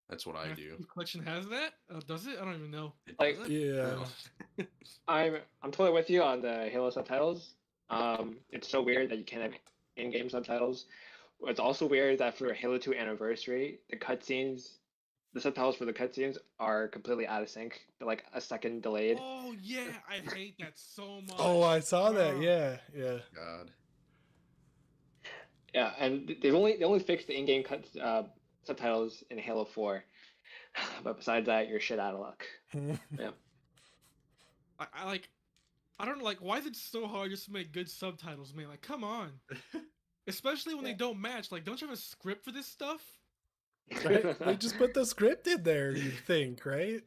That's what I Master do. Chief Collection has that. Does it? I don't even know. It Like- doesn't? Yeah. No. I'm totally with you on the Halo subtitles. It's so weird that you can't have in-game subtitles. It's also weird that for Halo 2 Anniversary, the subtitles for the cutscenes are completely out of sync. They're like a second delayed. Oh yeah, I hate that so much. Oh, I saw that. Oh. Yeah. God. Yeah, and they only fixed the in-game subtitles in Halo 4. But besides that, you're shit out of luck. Yeah. I don't know, like, why is it so hard just to make good subtitles, man? Like, come on. Especially when they Yeah. don't match. Like, don't you have a script for this stuff? Right? They just put the script in there, you think, right?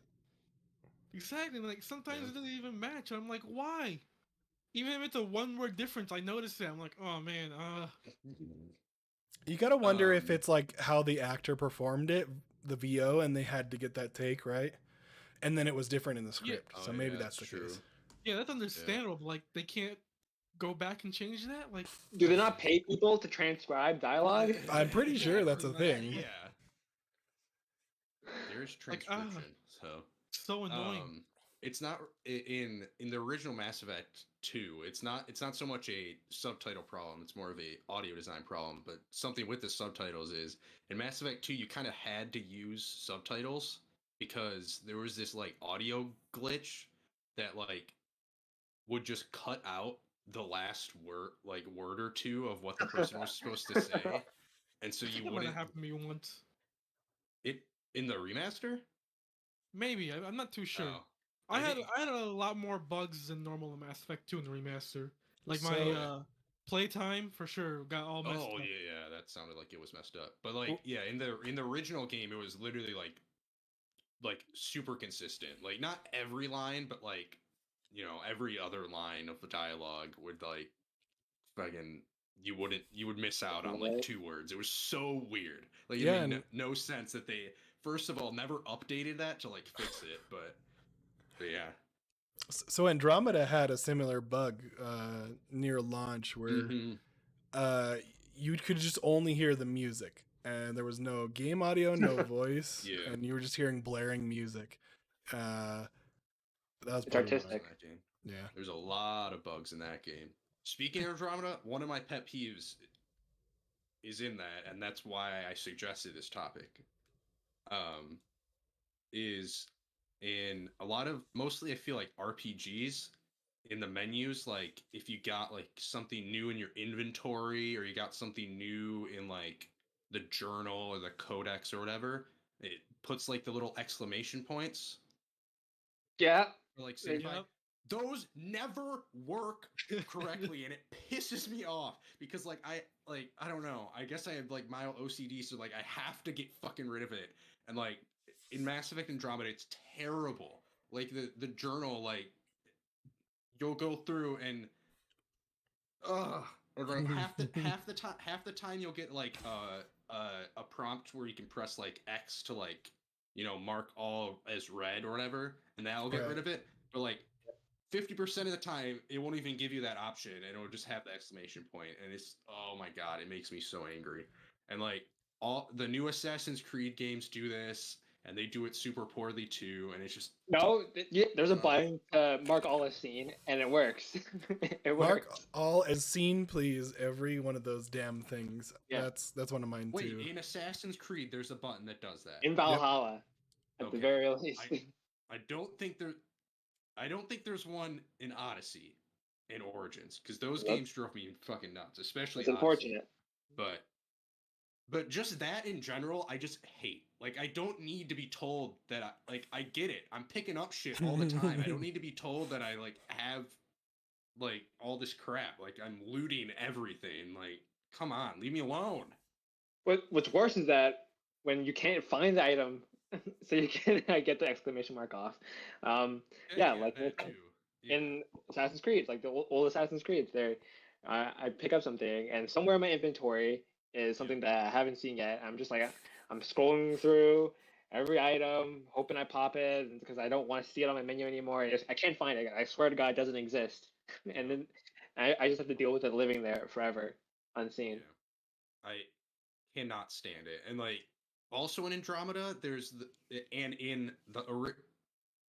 Exactly. Like, sometimes Yeah. it doesn't even match. I'm like, why? Even if it's a one-word difference, I notice it. I'm like, oh man, You gotta wonder if Um, it's like how the actor performed it, the VO, and they had to get that take right, and then it was different in the Yeah. script. Oh, So maybe yeah, that's the true. case. yeah, that's understandable. But, like, they can't go back and change that. Like, Do they not pay people to transcribe dialogue? I'm pretty sure that's a Like, thing. Yeah. There's Like, transcription. So so annoying. it's not in the original Mass Effect 2, it's not so much a subtitle problem, it's more of a audio design problem. But something with the subtitles is in Mass Effect 2 you kind of had to use subtitles because there was this like audio glitch that like would just cut out the last word or two of what the person was supposed to say, and so I you think that might wouldn't have happened to me once. it in the remaster. Maybe I'm not too sure. Oh, I I had think I had a lot more bugs than normal in Mass Effect 2 in the remaster. Like my So- playtime for sure got all messed Oh up. yeah, that sounded like it was messed up. But like yeah, in the original game it was literally like super consistent. Like not every line, but like every other line of the dialogue would like fucking you would miss out on like Right. 2 words. It was so weird. Like it Yeah, made and no sense that they first of all never updated that to like fix it, but yeah. so Andromeda had a similar bug near launch where Mm-hmm. uh, you could just only hear the music, and there was no game audio, no voice, Yeah. and you were just hearing blaring music. That was It's pretty artistic. annoying. Yeah. There's a lot of bugs in that game. Speaking of Andromeda, one of my pet peeves is in that, and that's why I suggested this topic. Um, is in a lot of mostly I feel like RPGs in the menus, like if you got like something new in your inventory or you got something new in like the journal or the codex or whatever, it puts like the little exclamation points Yeah. or like signify. Yep. Those never work correctly and it pisses me off because like I don't know, I guess I have like mild OCD, so like I have to get fucking rid of it. And like in Mass Effect Andromeda it's terrible. Like the journal, like you'll go through and or like half the time you'll get like a prompt where you can press like X to like mark all as red or whatever, and that'll get rid Right. of it. But like 50% of the time it won't even give you that option, and it'll just have the exclamation point, and it's, oh my god, it makes me so angry. And like all the new Assassin's Creed games do this, and they do it super poorly too, and it's just No, there's a button to mark all as seen, and it works. It Mark works. all as seen, please. Every one of those damn things. Yeah. That's one of mine wait, too. in Assassin's Creed there's a button that does that. In Valhalla, at the Okay. very least. I don't think there's one in Odyssey and Origins, because those Nope. games drove me fucking nuts, especially It's Odyssey. unfortunate. But just that in general, I just hate. Like I don't need to be told that I get it. I'm picking up shit all the time. I don't need to be told that I like have like all this crap. Like I'm looting everything. Like come on, leave me alone. What's worse is that when you can't find the item, so you can get the exclamation mark off. Yeah, like that too. Yeah. in Assassin's Creed, like the old Assassin's Creed, there, I pick up something, and somewhere in my inventory is something that I haven't seen yet. I'm just like, I'm scrolling through every item, hoping I pop it because I don't want to see it on my menu anymore. I can't find it. I swear to God, it doesn't exist. And then I just have to deal with it living there forever, unseen. Yeah. I cannot stand it. And like also in Andromeda, there's and in the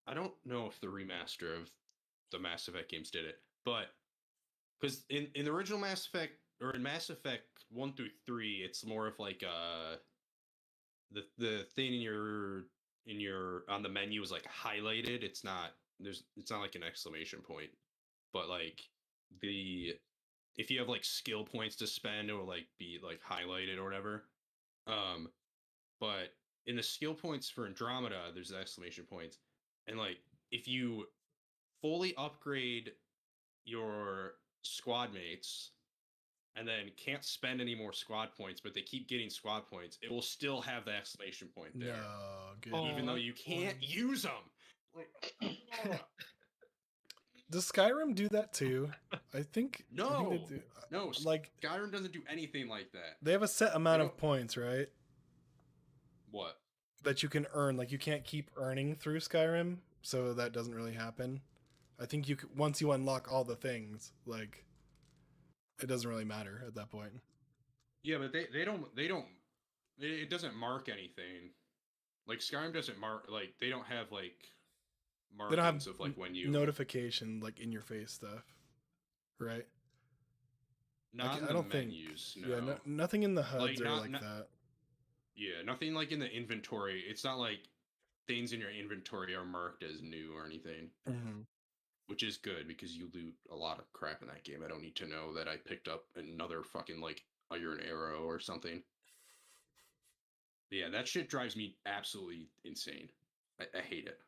I don't know if the remaster of the Mass Effect games did it, but because in the original Mass Effect or in Mass Effect 1 through 3, it's more of like the thing in your on the menu is like highlighted. It's not like an exclamation point, but like the if you have like skill points to spend, it will like be like highlighted or whatever. Um, but in the skill points for Andromeda, there's the exclamation points, and like if you fully upgrade your squad mates and then can't spend any more squad points, but they keep getting squad points, it will still have the exclamation point there, No, good. Oh, even though that you can't was- use them. Like, Does Skyrim do that too? I think they no, do. no, Like Skyrim doesn't do anything like that. they have a set amount They of don't- points, right? What? That you can earn. Like you can't keep earning through Skyrim, so that doesn't really happen. I think once you unlock all the things, like it doesn't really matter at that point. Yeah, but they don't it doesn't mark anything. Like Skyrim doesn't mark, like they don't have like They don't have markings of like when you notification like in your face stuff, right? not Like, in I the don't think. menus. No. Yeah, nothing in the HUDs are not- like not- that. Yeah, nothing like in the inventory. It's not like things in your inventory are marked as new or anything, Mm-hmm. which is good because you loot a lot of crap in that game. I don't need to know that I picked up another fucking like iron arrow or something. But yeah, that shit drives me absolutely insane. I hate it.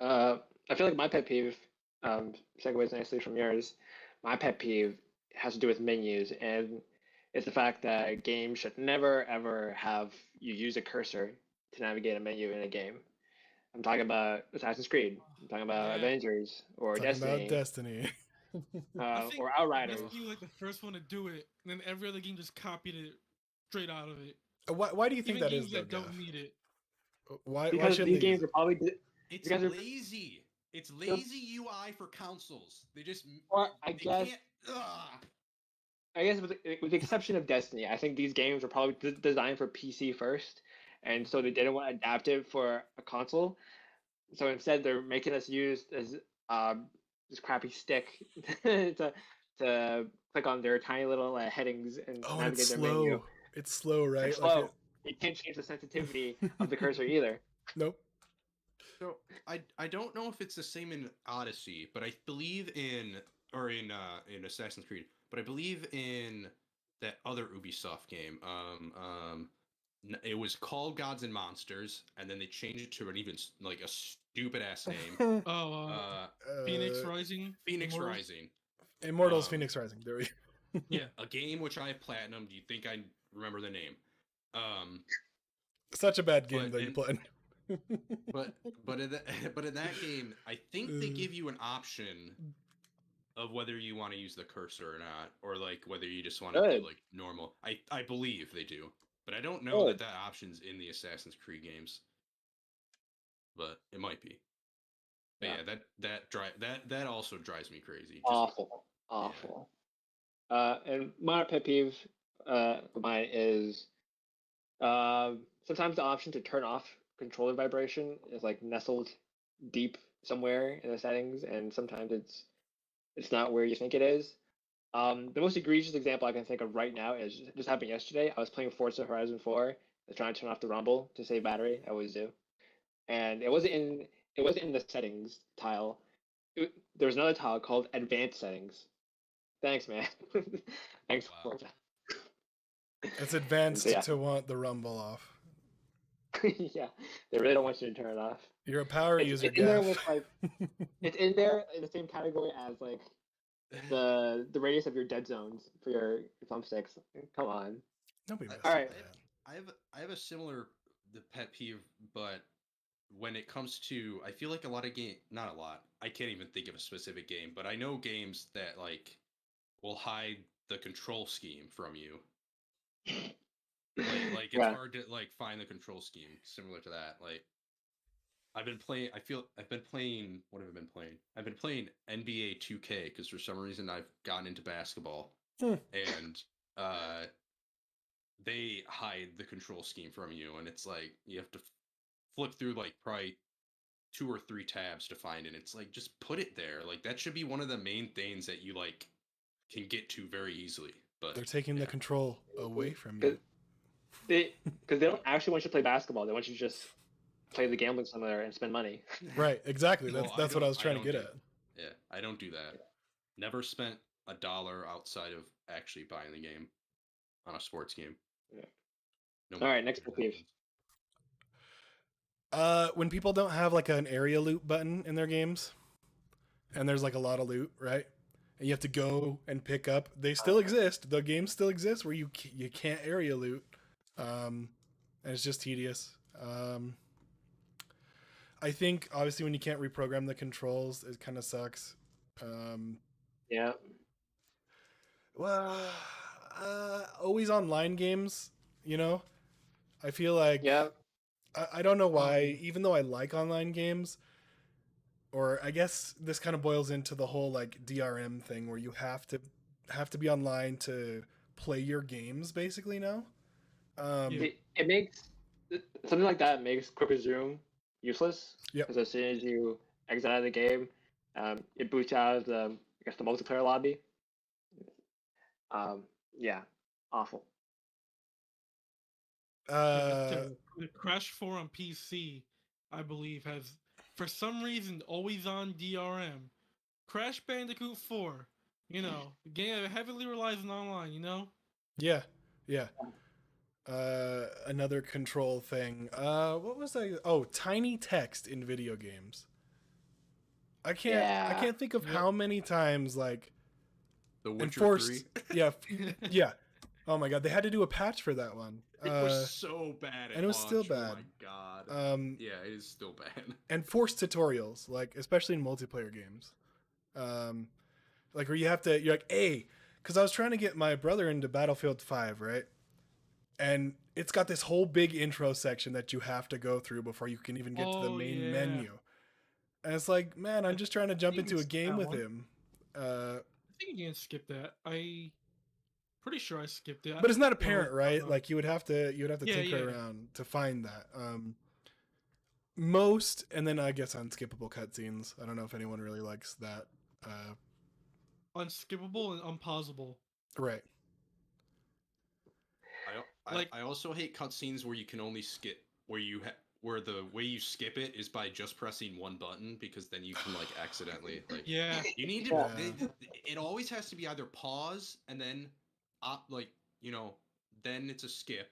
I feel like my pet peeve segues nicely from yours. My pet peeve has to do with menus, and it's the fact that games should never ever have you use a cursor to navigate a menu in a game. I'm talking about Assassin's Creed. I'm talking about Yeah. Avengers or Talking Destiny, about Destiny. I think or Outriders. Destiny like the first one to do it, and then every other game just copied it straight out of it. Why do you think Even that is games though, that don't Gav? need it. Why Because shouldn't these they use games are it? probably It's Because they're- lazy. It's lazy UI for consoles. They just Or I they guess- can't. Ugh. I guess with the exception of Destiny, I think these games were probably designed for PC first, and so they didn't want to adapt it for a console. So instead, they're making us use this crappy stick to click on their tiny little headings and Oh, and navigate it's their slow. menu. It's slow, right? It's Like slow. You can't change the sensitivity of the cursor either. nope. So I don't know if it's the same in Odyssey, but I believe in in Assassin's Creed, but I believe in that other Ubisoft game. It was called Gods and Monsters, and then they changed it to an even like a stupid ass name. Oh, Phoenix Rising. Phoenix Immortals? Rising. Immortals um, Phoenix Rising. There we go. Yeah. A game which I have platinum. Do you think I remember the name? Such a bad game But that you're playing. but in that game, I think they Uh. give you an option of whether you want to use the cursor or not, or like whether you just want to Good. do like normal. I believe they do, but I don't know Good. that option's in the Assassin's Creed games. But it might be. But yeah, that also drives me crazy. Just, Awful. And my pet peeve, mine is sometimes the option to turn off controller vibration is like nestled deep somewhere in the settings, and sometimes it's not where you think it is. The most egregious example I can think of right now is just happened yesterday. I was playing Forza Horizon 4. I was trying to turn off the rumble to save battery. I always do, and it wasn't in the settings tile. There was another tile called Advanced Settings. Thanks, man. Thanks, Wow. Forza. It's advanced Yeah. to want the rumble off. Yeah, they really don't want you to turn it off. You're a power user, It's in there Gav. with like it's in there in the same category as like the radius of your dead zones for your thumbsticks. Come on. Nobody messes Alright. with that. I have a similar pet peeve, but when it comes to, I feel like a lot of not a lot. I can't even think of a specific game, but I know games that like will hide the control scheme from you. Like it's Yeah. hard to like find the control scheme. Similar to that, like I've been playing. What have I been playing? I've been playing NBA 2K because for some reason I've gotten into basketball, and they hide the control scheme from you, and it's like you have to flip through like probably 2 or 3 tabs to find it. It's like just put it there. Like that should be one of the main things that you like can get to very easily. But They're taking the yeah. control away from you. Because they don't actually want you to play basketball. They want you to just play the gambling simulator and spend money. Right, exactly. Well, That's what I was trying to don't get do- at. Yeah, I don't do that. Never spent $1 outside of actually buying the game on a sports game. Yeah. No All right, next pet peeve. microtransactions. When people don't have like an area loot button in their games, and there's like a lot of loot, right? And you have to go and pick up. They still exist. The games still exist where you can't area loot, and it's just tedious. I think obviously when you can't reprogram the controls, it kind of sucks. Yeah. Well, always online games, you know. I feel like Yeah. I don't know why, even though I like online games, or I guess this kind of boils into the whole like DRM thing where you have to be online to play your games basically now. Yeah. It makes something like that makes quick resume useless. Yep. Because as soon as you exit out of the game, it boots you out of the I guess the multiplayer lobby. Yeah, awful. The Crash 4 on PC, I believe, has for some reason always on DRM. Crash Bandicoot 4, you know, the game heavily relies on online, you know? yeah. Another control thing. What was I? Oh, tiny text in video games. I can't think of how many times like The Witcher enforced. 3. Yeah. Oh my god, they had to do a patch for that one. It was so bad at and it was still launch. bad. Oh my god. Yeah, it is still bad. And forced tutorials, like especially in multiplayer games. Like where you're like, hey, because I was trying to get my brother into Battlefield 5, right? And it's got this whole big intro section that you have to go through before you can even get to the main menu. And it's like, man, I'm just trying to jump into a game with him. I think you can skip that. Pretty sure I skipped it. But it's not apparent, right? Like you would have to tinker yeah. around to find that. Most, and then I guess unskippable cutscenes. I don't know if anyone really likes that. Unskippable and unpausable. Right. I also hate cutscenes where you can only skip where the way you skip it is by just pressing one button, because then you can like accidentally like you need to it always has to be either pause and then like, you know, then it's a skip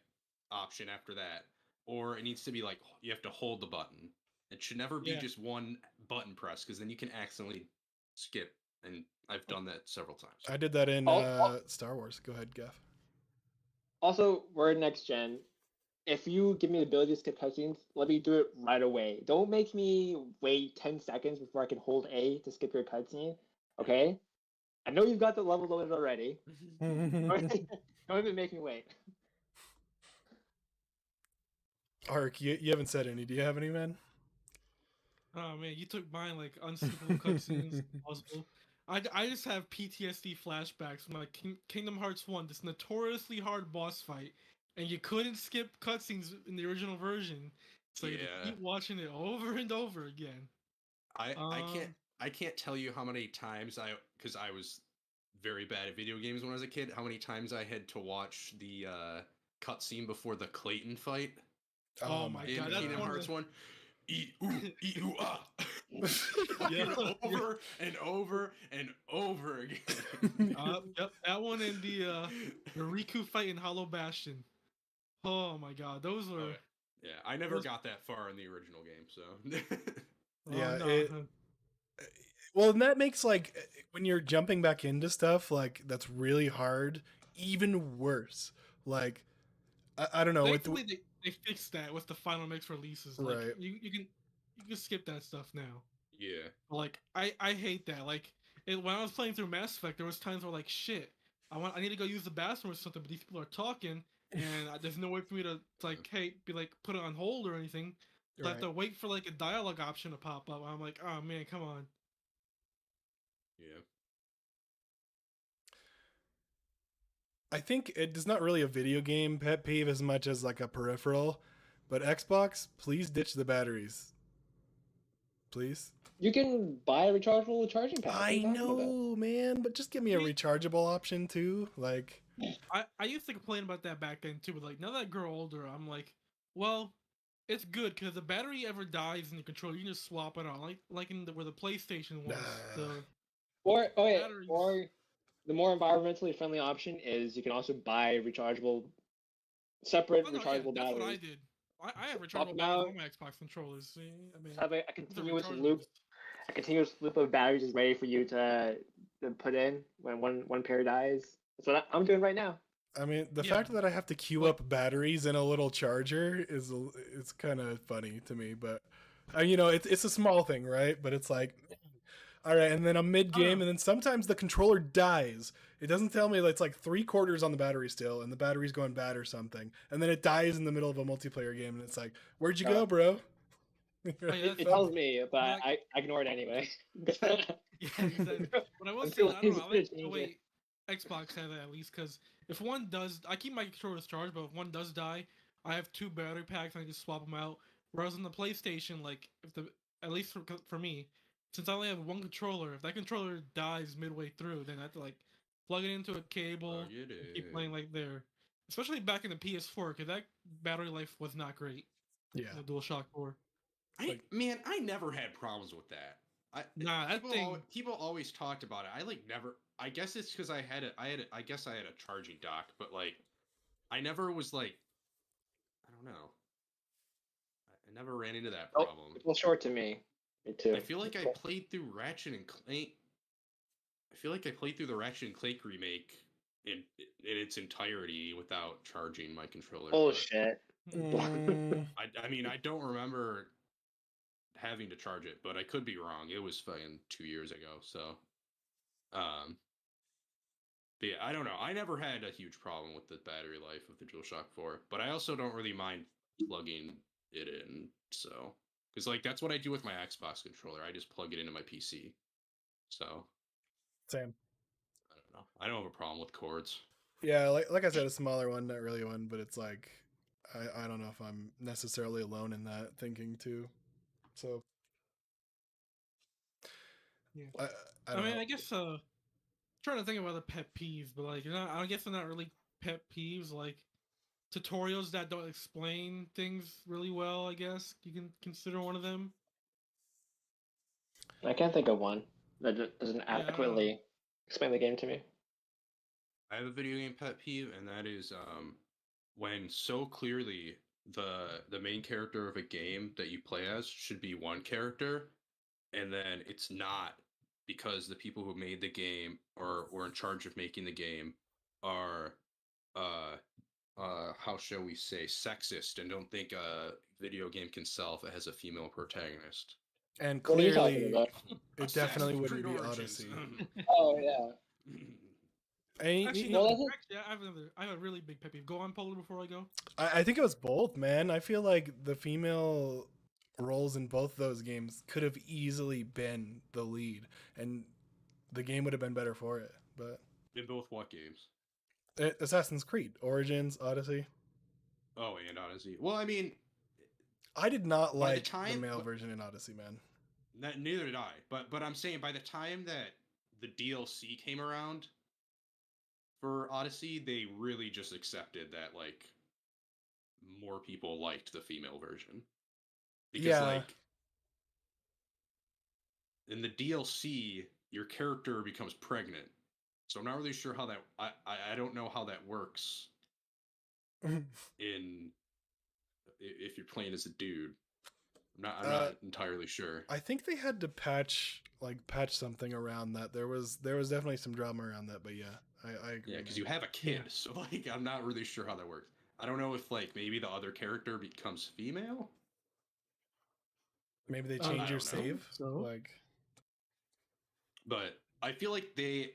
option after that, or it needs to be like you have to hold the button. It should never be just one button press, because then you can accidentally skip, and I've done that several times. I did that in Star Wars. Go ahead, Gaff. Also, we're next gen. If you give me the ability to skip cutscenes, let me do it right away. Don't make me wait 10 seconds before I can hold A to skip your cutscene. Okay? I know you've got the level loaded already. Don't even make me wait. Ark, you haven't said any. Do you have any, man? Oh man, you took mine like unskippable cutscenes. Possible. I just have PTSD flashbacks from like Kingdom Hearts 1, this notoriously hard boss fight, and you couldn't skip cutscenes in the original version, so you had to keep watching it over and over again. I can't tell you how many times because I was very bad at video games when I was a kid, how many times I had to watch the cutscene before the Clayton fight. Oh my god, that's Kingdom Hearts 1. Over and over and over again. Yep, that one and the Riku fight in Hollow Bastion. Oh my god, those were. Yeah, I never got that far in the original game, so. Well, and that makes like when you're jumping back into stuff like that's really hard, even worse. Like I don't know. Thankfully, they fixed that with the Final Mix releases. Like, right. You can skip that stuff now. Yeah. Like I hate that. Like when I was playing through Mass Effect, there was times where like shit, I need to go use the bathroom or something, but these people are talking, and there's no way for me to like put it on hold or anything. So I have to wait for like a dialogue option to pop up. I'm like, oh man, come on. Yeah. I think it is not really a video game pet peeve as much as like a peripheral, but Xbox, please ditch the batteries. Please. You can buy a rechargeable charging pad. I know, man, but just give me a rechargeable option too. Like, I used to complain about that back then too, but like now that I grow older, I'm like, well, it's good because if the battery ever dies in the controller, you can just swap it out, like in where the PlayStation was. Or the more environmentally friendly option is you can also buy rechargeable, separate rechargeable batteries. That's what I did. I have Swap rechargeable them batteries out. on my Xbox controllers. See, I mean, Have a these are continuous rechargeables. loop. A continuous loop of batteries is ready for you to put in when one pair dies. That's what I'm doing right now. I mean, the Yeah. fact that I have to queue Like- up batteries in a little charger it's kind of funny to me, but you know, it's a small thing, right? But it's like, all right, and then I'm mid game, and then sometimes the controller dies. It doesn't tell me that it's like 3/4 on the battery still, and the battery's going bad or something, and then it dies in the middle of a multiplayer game, and it's like, where'd you go, bro? It tells me, but I ignore it anyway. Yeah, exactly. But I will say, I don't know. I like the way Xbox has it at least, because if one does, I keep my controllers charged, but if one does die, I have 2 battery packs and I just swap them out. Whereas on the PlayStation, like if the at least for me, since I only have one controller, if that controller dies midway through, then I have to like plug it into a cable, and keep playing like there. Especially back in the PS4, because that battery life was not great. Yeah, The DualShock 4. I never had problems with that. Nah, that thing. People always talked about it. I like never. I guess it's because I guess I had a charging dock, but like, I never was like, I don't know. I never ran into that problem. It was short to me. Me too. I feel like I played through Ratchet and Clank. I feel like I played through the Ratchet and Clank remake in its entirety without charging my controller. Bullshit. I mean, I don't remember having to charge it, but I could be wrong. It was fucking 2 years ago, so but yeah, I don't know. I never had a huge problem with the battery life of the DualShock 4, but I also don't really mind plugging it in. So, because like that's what I do with my Xbox controller. I just plug it into my PC. So, same. I don't know. I don't have a problem with cords. Yeah, like I said, a smaller one, not really one, but it's like I don't know if I'm necessarily alone in that thinking too. So Yeah. I don't know. I guess trying to think about the pet peeves, but like I guess they're not really pet peeves. Like tutorials that don't explain things really well. I guess you can consider one of them. I can't think of one that doesn't adequately explain the game to me. I have a video game pet peeve, and that is when so clearly the main character of a game that you play as should be one character, and then it's not, because the people who made the game or were in charge of making the game are how shall we say, sexist, and don't think a video game can sell if it has a female protagonist. And What are you clearly, talking about? it definitely Assassin's wouldn't Creed be Origins. Odyssey. Oh yeah. Actually, you no. know, I have a really big pet peeve. Go on, Polar, before I go. I think it was both, man. I feel like the female roles in both those games could have easily been the lead, and the game would have been better for it. But In both what games? Assassin's Creed Origins, Odyssey. Oh, and Odyssey. Well, I mean, I did not by the like the time- male but- version in Odyssey, man. neither did I. But I'm saying by the time that the DLC came around for Odyssey, they really just accepted that like more people liked the female version. Because Yeah. like in the DLC, your character becomes pregnant. So I'm not really sure how that I don't know how that works in if you're playing as a dude. I'm not entirely sure. I think they had to patch something around that. There was definitely some drama around that, but yeah, I agree. Yeah, because you have a kid, so like I'm not really sure how that works. I don't know if like maybe the other character becomes female. Maybe they I change your don't know. save. So? Like, But I feel like they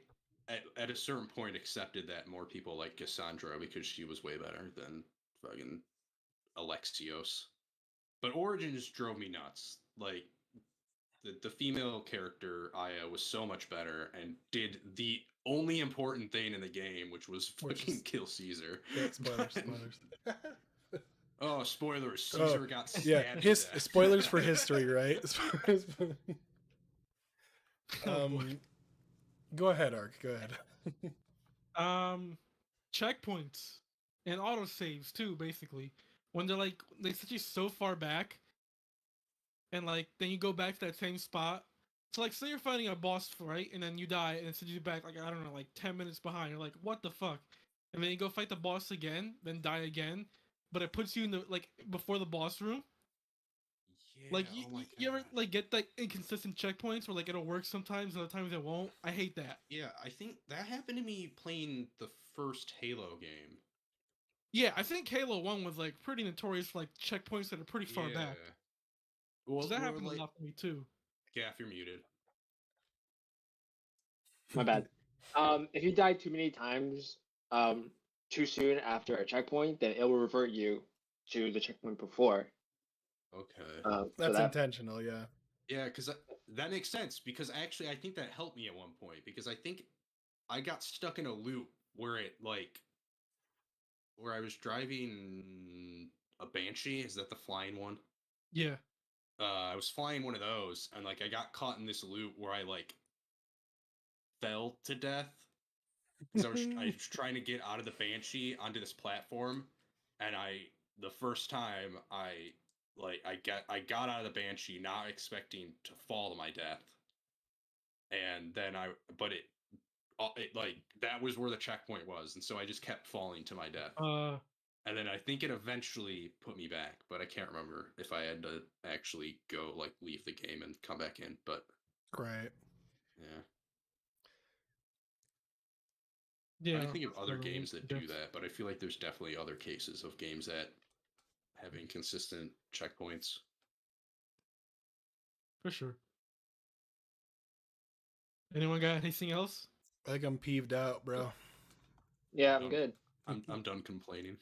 at a certain point accepted that more people like Cassandra because she was way better than fucking Alexios. But Origins drove me nuts. Like the female character Aya was so much better and did the only important thing in the game, which was fucking kill Caesar. yeah, spoilers. Oh, spoilers! Caesar got stabbed. Yeah, to death. spoilers for history, right? Go ahead, Ark. Go ahead. Checkpoints and autosaves too. Basically, when they set you so far back, and like then you go back to that same spot. So like, say you're fighting a boss, right, and then you die, and it sends you back like I don't know, like 10 minutes behind. You're like, what the fuck? And then you go fight the boss again, then die again, but it puts you in the like before the boss room. Yeah. Like Oh my you ever God. like get like inconsistent checkpoints where like it'll work sometimes and other times it won't. I hate that. Yeah, I think that happened to me playing the first Halo game. Yeah, I think Halo 1 was like pretty notorious for like checkpoints that are pretty far back. Yeah. 'Cause Well, that we're happened a like, lot for me too. Gaff, you're muted. My bad. If you die too many times, too soon after a checkpoint, then it will revert you to the checkpoint before. Okay. So That's that intentional, yeah. Yeah, because that makes sense. Because actually, I think that helped me at one point. Because I think I got stuck in a loop where where I was driving a Banshee. Is that the flying one? Yeah. I was flying one of those, and like I got caught in this loop where I like fell to death because I was trying to get out of the Banshee onto this platform, and the first time I got out of the Banshee not expecting to fall to my death, and then it like that was where the checkpoint was, and so I just kept falling to my death. And then I think it eventually put me back, but I can't remember if I had to actually go like leave the game and come back in. But Right. yeah, Yeah. I think of other another loop, games I that do guess. that, but I feel like there's definitely other cases of games that have inconsistent checkpoints. For sure. Anyone got anything else? I think I'm peeved out, bro. yeah, I'm Um, good. I'm done complaining.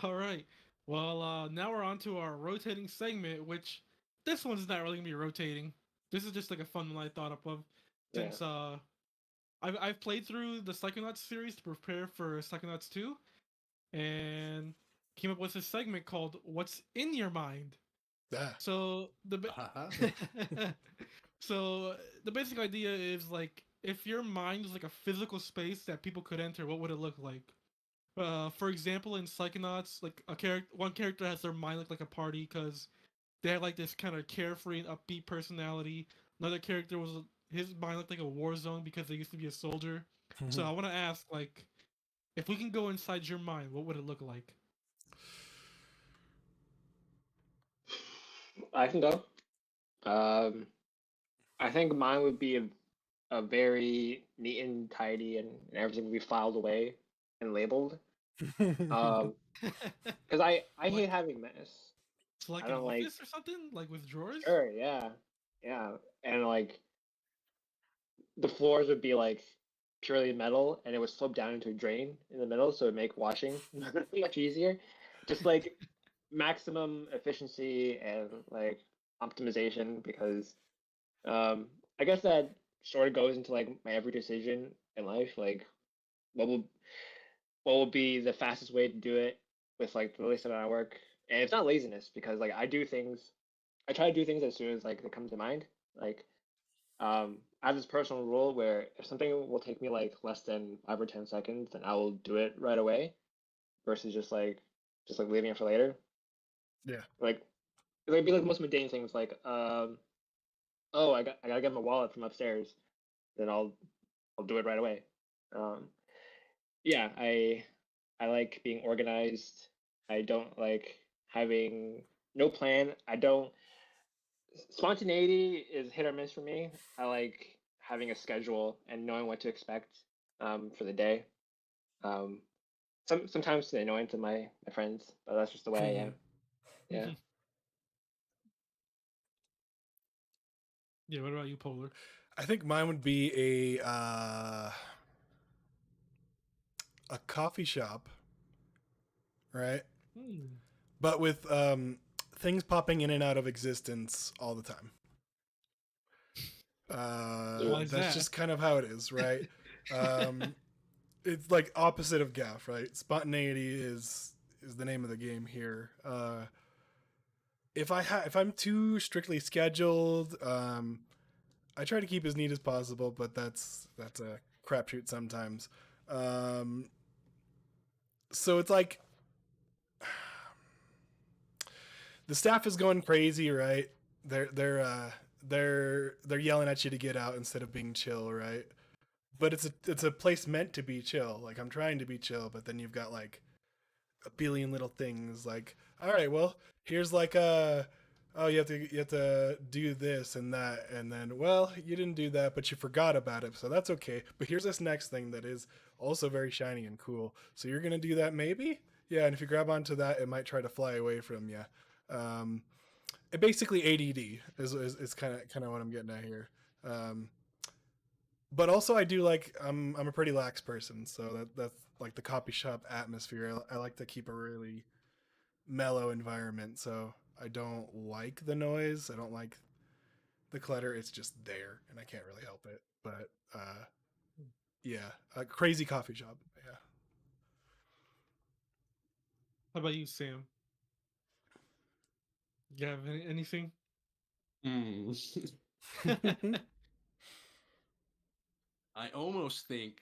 All right. Well, now we're on to our rotating segment, which this one's not really gonna be rotating. This is just like a fun one I thought up of, Yeah. since I've played through the Psychonauts series to prepare for Psychonauts 2, and came up with a segment called "What's in Your Mind." Ah. So so the basic idea is like if your mind was like a physical space that people could enter, what would it look like? For example, in Psychonauts, like one character has their mind look like a party because they had like this kind of carefree and upbeat personality. Another character was his mind looked like a war zone because they used to be a soldier. So I want to ask, like, if we can go inside your mind, what would it look like? I can go. I think mine would be a very neat and tidy, and everything would be filed away and labeled. Because I hate Like, having mess. so like I an don't like. office or something, like with drawers. Sure, yeah, yeah, and like the floors would be like purely metal, and it would slope down into a drain in the middle, so it'd make washing much easier. Just like maximum efficiency and like optimization, because I guess that sort of goes into like my every decision in life, like what will what will be the fastest way to do it with like the least amount of work. And it's not laziness, because like I try to do things as soon as like they come to mind. Like I have this personal rule where if something will take me like less than 5 or 10 seconds, then I will do it right away, versus just like leaving it for later. Yeah. Like it would be like most mundane things like oh, I gotta get my wallet from upstairs, then I'll do it right away. Um, yeah, I like being organized. I don't like having no plan. I don't Spontaneity is hit or miss for me. I like having a schedule and knowing what to expect for the day. Um, sometimes to the annoyance of my friends, but that's just the way I am. Yeah. Yeah. What about you, Polar? I think mine would be a coffee shop, right? Hmm. But with things popping in and out of existence all the time. Why is That's that? just kind of how it is, right? It's like opposite of gaff, right? Spontaneity is the name of the game here. If I'm too strictly scheduled, I try to keep as neat as possible, but that's a crapshoot sometimes. So it's like the staff is going crazy, right? They're yelling at you to get out instead of being chill, right? But it's a place meant to be chill. Like I'm trying to be chill, but then you've got like a billion little things. Like, all right, well, here's like you have to do this and that, and then, well, you didn't do that, but you forgot about it, so that's okay. But here's this next thing that is also very shiny and cool. So you're gonna do that, maybe? Yeah, and if you grab onto that, it might try to fly away from you. It basically ADD is kind of what I'm getting at here. But also I do like I'm a pretty lax person, so that's like the coffee shop atmosphere. I like to keep a really mellow environment, so I don't like the noise. I don't like the clutter. It's just there, and I can't really help it. But yeah, a crazy coffee shop. Yeah. How about you, Sam? You have anything? Hmm. I almost think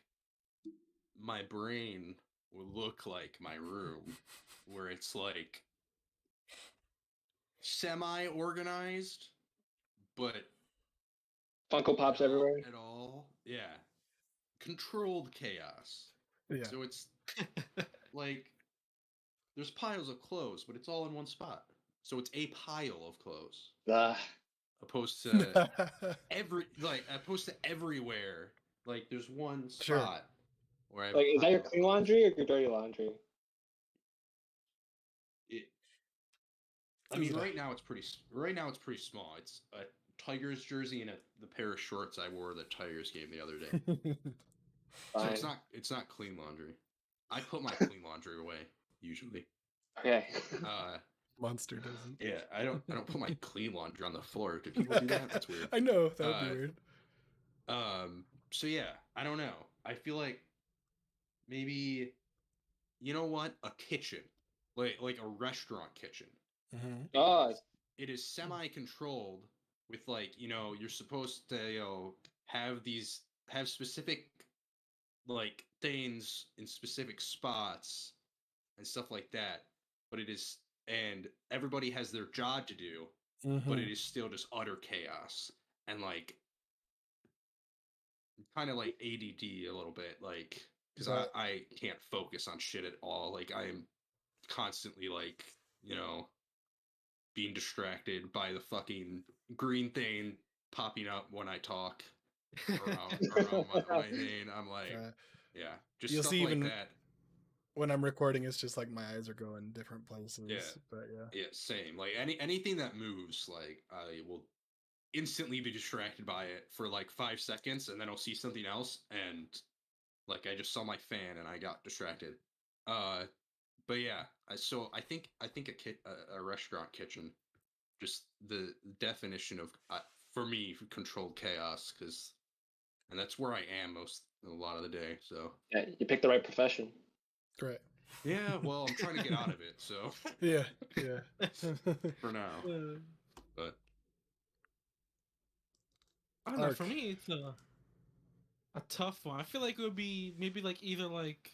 my brain would look like my room, where it's like semi-organized, but Funko Pops not everywhere. at all. Yeah, controlled chaos. Yeah. So it's like there's piles of clothes, but it's all in one spot. So it's a pile of clothes, Ugh. opposed to opposed to everywhere. Like there's one Sure. spot where I Like, is that your pile clean clothes. laundry or your dirty laundry? I mean, right now it's pretty small. It's a Tigers jersey and the pair of shorts I wore that Tigers game the other day. So Fine. it's not clean laundry. I put my clean laundry away usually. Okay. Monster doesn't. Yeah, I don't put my clean laundry on the floor. Do people do that? That's weird. I know that would be weird. So yeah, I don't know. I feel like maybe, you know what, a kitchen, like a restaurant kitchen. Mm-hmm. Oh, It is semi-controlled with, like, you're supposed to, have specific, like, things in specific spots and stuff like that, but and everybody has their job to do, but it is still just utter chaos and, like, kind of like ADD a little bit, like, because But- I can't focus on shit at all. Like, I am constantly, like, being distracted by the fucking green thing popping up when I talk around my thing. I'm like, yeah, just You'll stuff see like even that. when I'm recording, it's just like my eyes are going different places. Yeah. But yeah. Yeah, same. Like anything that moves, like I will instantly be distracted by it for like 5 seconds, and then I'll see something else, and like I just saw my fan and I got distracted. But yeah, so I think a restaurant kitchen, just the definition of, for me, controlled chaos, and that's where I am a lot of the day. So yeah, you picked the right profession. Right. yeah, well, I'm trying to get out of it. So Yeah. for now, but I don't know. For Arc. me, it's a tough one. I feel like it would be maybe like either like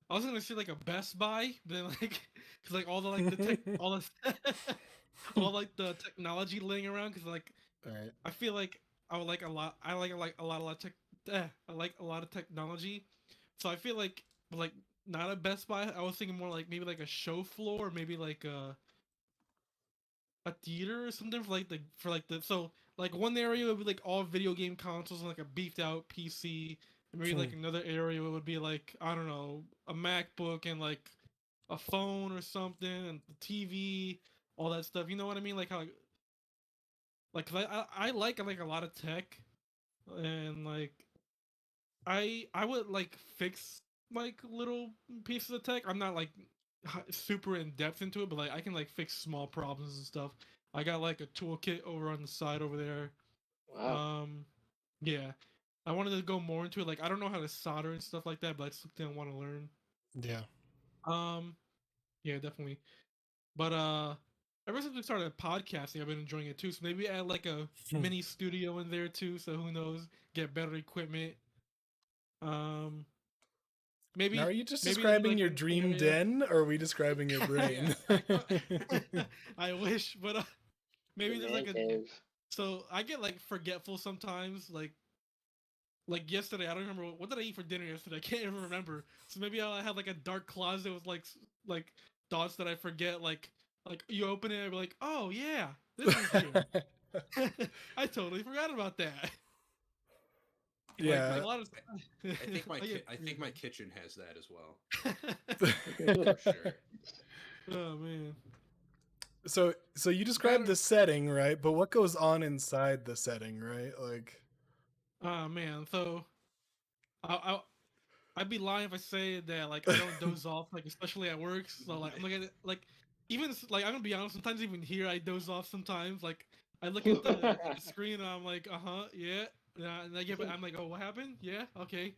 I was gonna say like a Best Buy, but then like because like all the like the tech, all the all like the technology laying around. Because like All right. I feel like I would like a lot. I like a lot of tech. I like a lot of technology. So I feel like not a Best Buy. I was thinking more like maybe like a show floor, or maybe like a theater or something for like the so like one area would be like all video game consoles and like a beefed out PC, and maybe like another area would be like I don't know, a MacBook and like a phone or something and the TV, all that stuff. You know what I mean? Like how like 'cause I like a lot of tech, and like I would like fix like little pieces of tech. I'm not like super in depth into it, but like I can like fix small problems and stuff. I got like a toolkit over on the side over there. Wow. Yeah. I wanted to go more into it. Like I don't know how to solder and stuff like that, but that's something I want to learn. Yeah. Yeah, definitely. But ever since we started podcasting, I've been enjoying it too. So maybe add like a mini studio in there too. So who knows? Get better equipment. Maybe Now, are you just maybe describing like your an dream area- den, or are we describing your brain? I wish, but maybe The there's like man a cave. so I get like forgetful sometimes. Like like yesterday, I don't remember what did I eat for dinner yesterday. I can't even remember. So maybe I had like a dark closet with like thoughts that I forget. Like you open it and be like, oh yeah, this is here. I totally forgot about that. Yeah. Like a lot of. I think my Like, I think my kitchen has that as well. Yeah. For sure. Oh man. So you described the setting, right? But what goes on inside the setting, right? Like Oh man. So I I'd be lying if I say that like I don't doze off, like especially at work. So like I'm looking at like even like I'm gonna be honest. Sometimes even here I doze off. Sometimes like I look at the screen and I'm like, yeah, yeah, and I'm like, oh, what happened? Yeah, okay.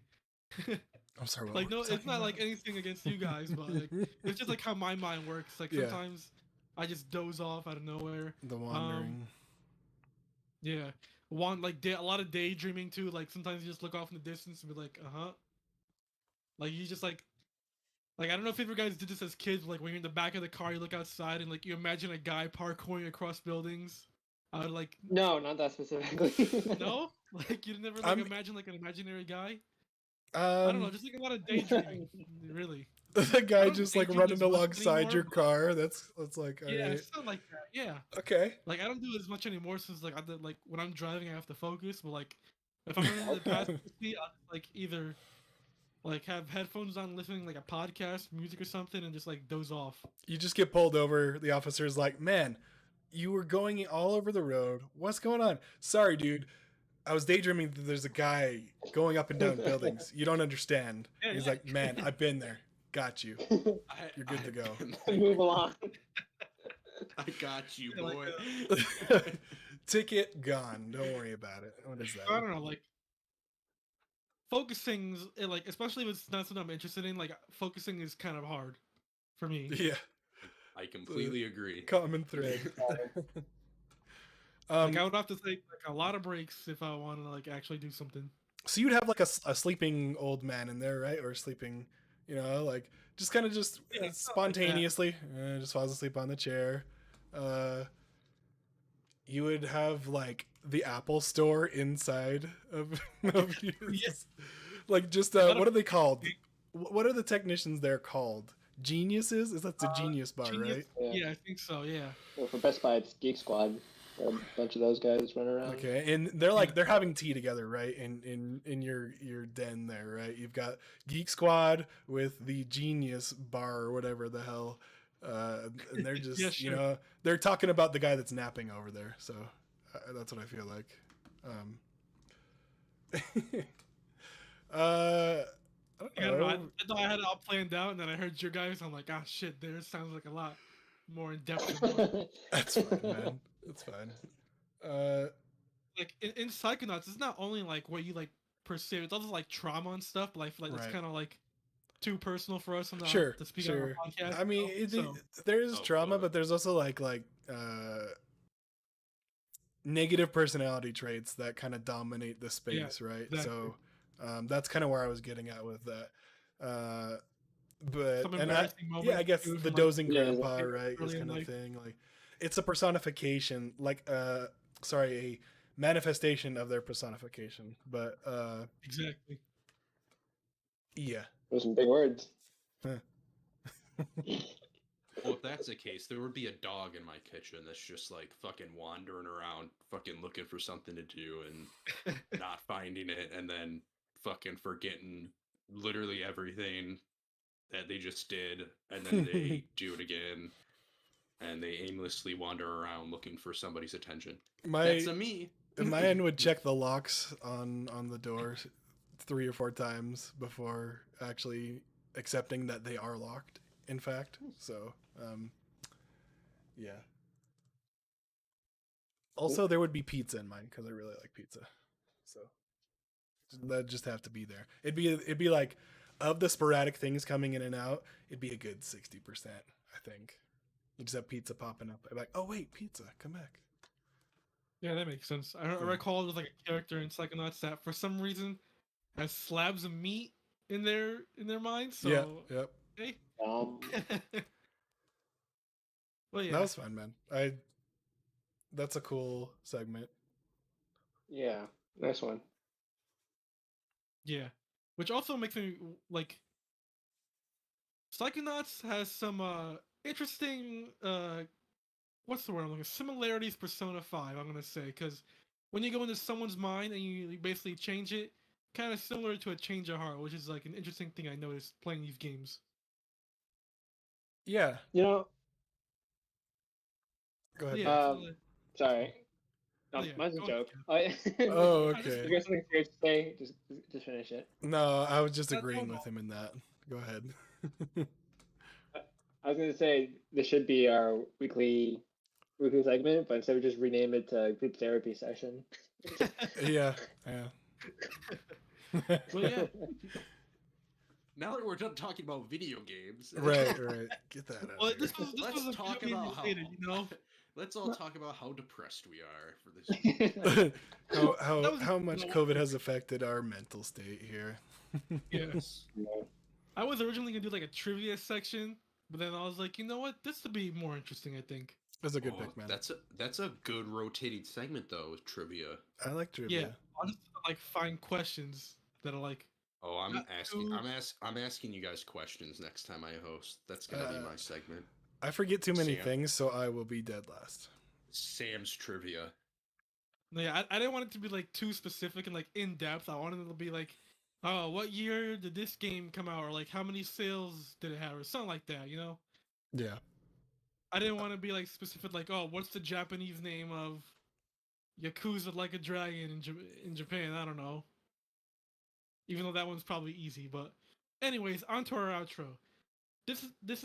I'm sorry, what Like were no, we it's talking not like about? anything against you guys, but like it's just like how my mind works. Like Yeah. sometimes I just doze off out of nowhere. The wandering. Yeah, a lot of daydreaming too. Like sometimes you just look off in the distance and be like, like you just like I don't know if you guys did this as kids. Like when you're in the back of the car, you look outside and like you imagine a guy parkouring across buildings. I would like No, not that specifically. no, like you'd never like I'm- imagine like an imaginary guy. I don't know, just like a lot of daydreaming. Really, The I guy don't just like daydream running as much alongside anymore, your but- car. That's like all Yeah, right. something like that. Yeah, Okay. like I don't do it as much anymore since like like when I'm driving, I have to focus. But like if I'm in the passenger seat, I'll just, like either like have headphones on, listening like a podcast, music or something, and just like doze off. You just get pulled over. The officer's like, "Man, you were going all over the road. What's going on?" "Sorry, dude. I was daydreaming that there's a guy going up and down buildings. You don't understand." Yeah, He's yeah. like, "Man, I've been there. Got you. You're good to go." Move along. I got you, Yeah, like, boy. Ticket gone. Don't worry about it. What is I that? don't know, like focusing's like especially if it's not something I'm interested in. Like focusing is kind of hard for me. Yeah. I completely agree. Common thread. Like I would have to take like a lot of breaks if I want to like actually do something. So you'd have like a sleeping old man in there, right? Or sleeping, like just kind of just Yeah, spontaneously, just falls asleep on the chair. You would have like the Apple Store inside of you. Yes. Like just what are they called? What are the technicians there called? Geniuses? Is that the Genius Bar, Genius? right? Yeah, I think so. Yeah. Well, for Best Buy, it's Geek Squad. A bunch of those guys run around. Okay, and they're having tea together, right? In your den there, right? You've got Geek Squad with the Genius Bar or whatever the hell, and they're just Yeah, sure. they're talking about the guy that's napping over there. So that's what I feel like. I I don't don't know. know. I thought I had it all planned out, and then I heard your guys. I'm like, ah, shit. Theirs sounds like a lot more in depth. Than mine. That's fine, man. That's fine. Like in Psychonauts, it's not only like what you like pursue. It's also like trauma and stuff. But like it's Right. kind of like too personal for us. Sure, to speak sure. on a podcast. I mean, so, there is Oh, trauma, totally. but there's also like negative personality traits that kind of dominate the space, right? exactly. So that's kind of where I was getting at with that. But Some and embarrassing I moments guess too the from, like, dozing Yeah, grandpa, like, right, is early in kind of life. thing. Like it's a personification, like a manifestation of their personification. But Exactly. yeah. Those are some big words. Well, if that's the case, there would be a dog in my kitchen that's just like fucking wandering around, fucking looking for something to do and not finding it, and then fucking forgetting literally everything that they just did, and then they do it again, and they aimlessly wander around looking for somebody's attention. That's a me. My end would check the locks on the door 3 or 4 times before actually accepting that they are locked, in fact. So yeah. Also, there would be pizza in mine because I really like pizza, so that'd just have to be there. It'd be like, of the sporadic things coming in and out, it'd be a good 60%, I think. You just have pizza popping up. I'm like, oh wait, pizza, come back. Yeah, that makes sense. I recall there was like a character in Psychonauts that for some reason has slabs of meat in their mind. So Yeah, yep. hey. Well, yeah. That was fun, man. That's a cool segment. Yeah, nice one. Yeah, which also makes me like Psychonauts has some interesting what's the word I'm looking similarities Persona 5, I'm gonna say, because when you go into someone's mind and you basically change it, kind of similar to a change of heart, which is like an interesting thing I noticed playing these games. Yeah, You know, go So ahead. yeah, so, sorry. so No, yeah, mine's a go ahead, joke. Jeff. Oh, I just If okay. you have something serious to say, just finish it. No, I was just that's agreeing all. with him in that. Go ahead. I was gonna say this should be our weekly segment, but instead we just rename it to group therapy session. Yeah, yeah. Well, yeah. Now that we're done talking about video games, Right, right. Get that Well, out this of here. was let's a talk video about game how. related, you know. Let's all talk about how depressed we are for this week. Well, that was How you much know, COVID has affected our mental state here. yeah. Yes. I was originally gonna do like a trivia section, but then I was like, you know what, this would be more interesting, I think. That's a good Oh, pick, man. that's a good rotating segment though with trivia. I like Yeah, trivia. I'll just like find questions that are like Oh, not too. I'm asking you guys questions next time I host. That's gonna be my segment. I forget too many Sam. things, so I will be dead last. Sam's trivia. No, yeah, I didn't want it to be like too specific and like in depth. I wanted it to be like, oh, what year did this game come out, or like how many sales did it have, or something like that. You know, Yeah. I didn't want to be like specific, like, oh, what's the Japanese name of Yakuza Like a Dragon in Japan? I don't know. Even though that one's probably easy, but anyways, on to our outro. This is this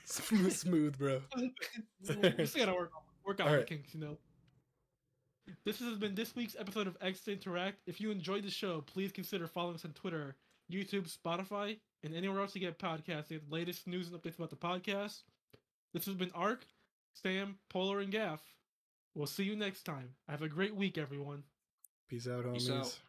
Smooth, bro. we still gotta work out All the right. kinks, you know. This has been this week's episode of X Interact. If you enjoyed the show, please consider following us on Twitter, YouTube, Spotify, and anywhere else you get podcasts to get the latest news and updates about the podcast. This has been Ark, Sam, Polar, and Gaff. We'll see you next time. Have a great week, everyone. Peace out, Peace homies. out.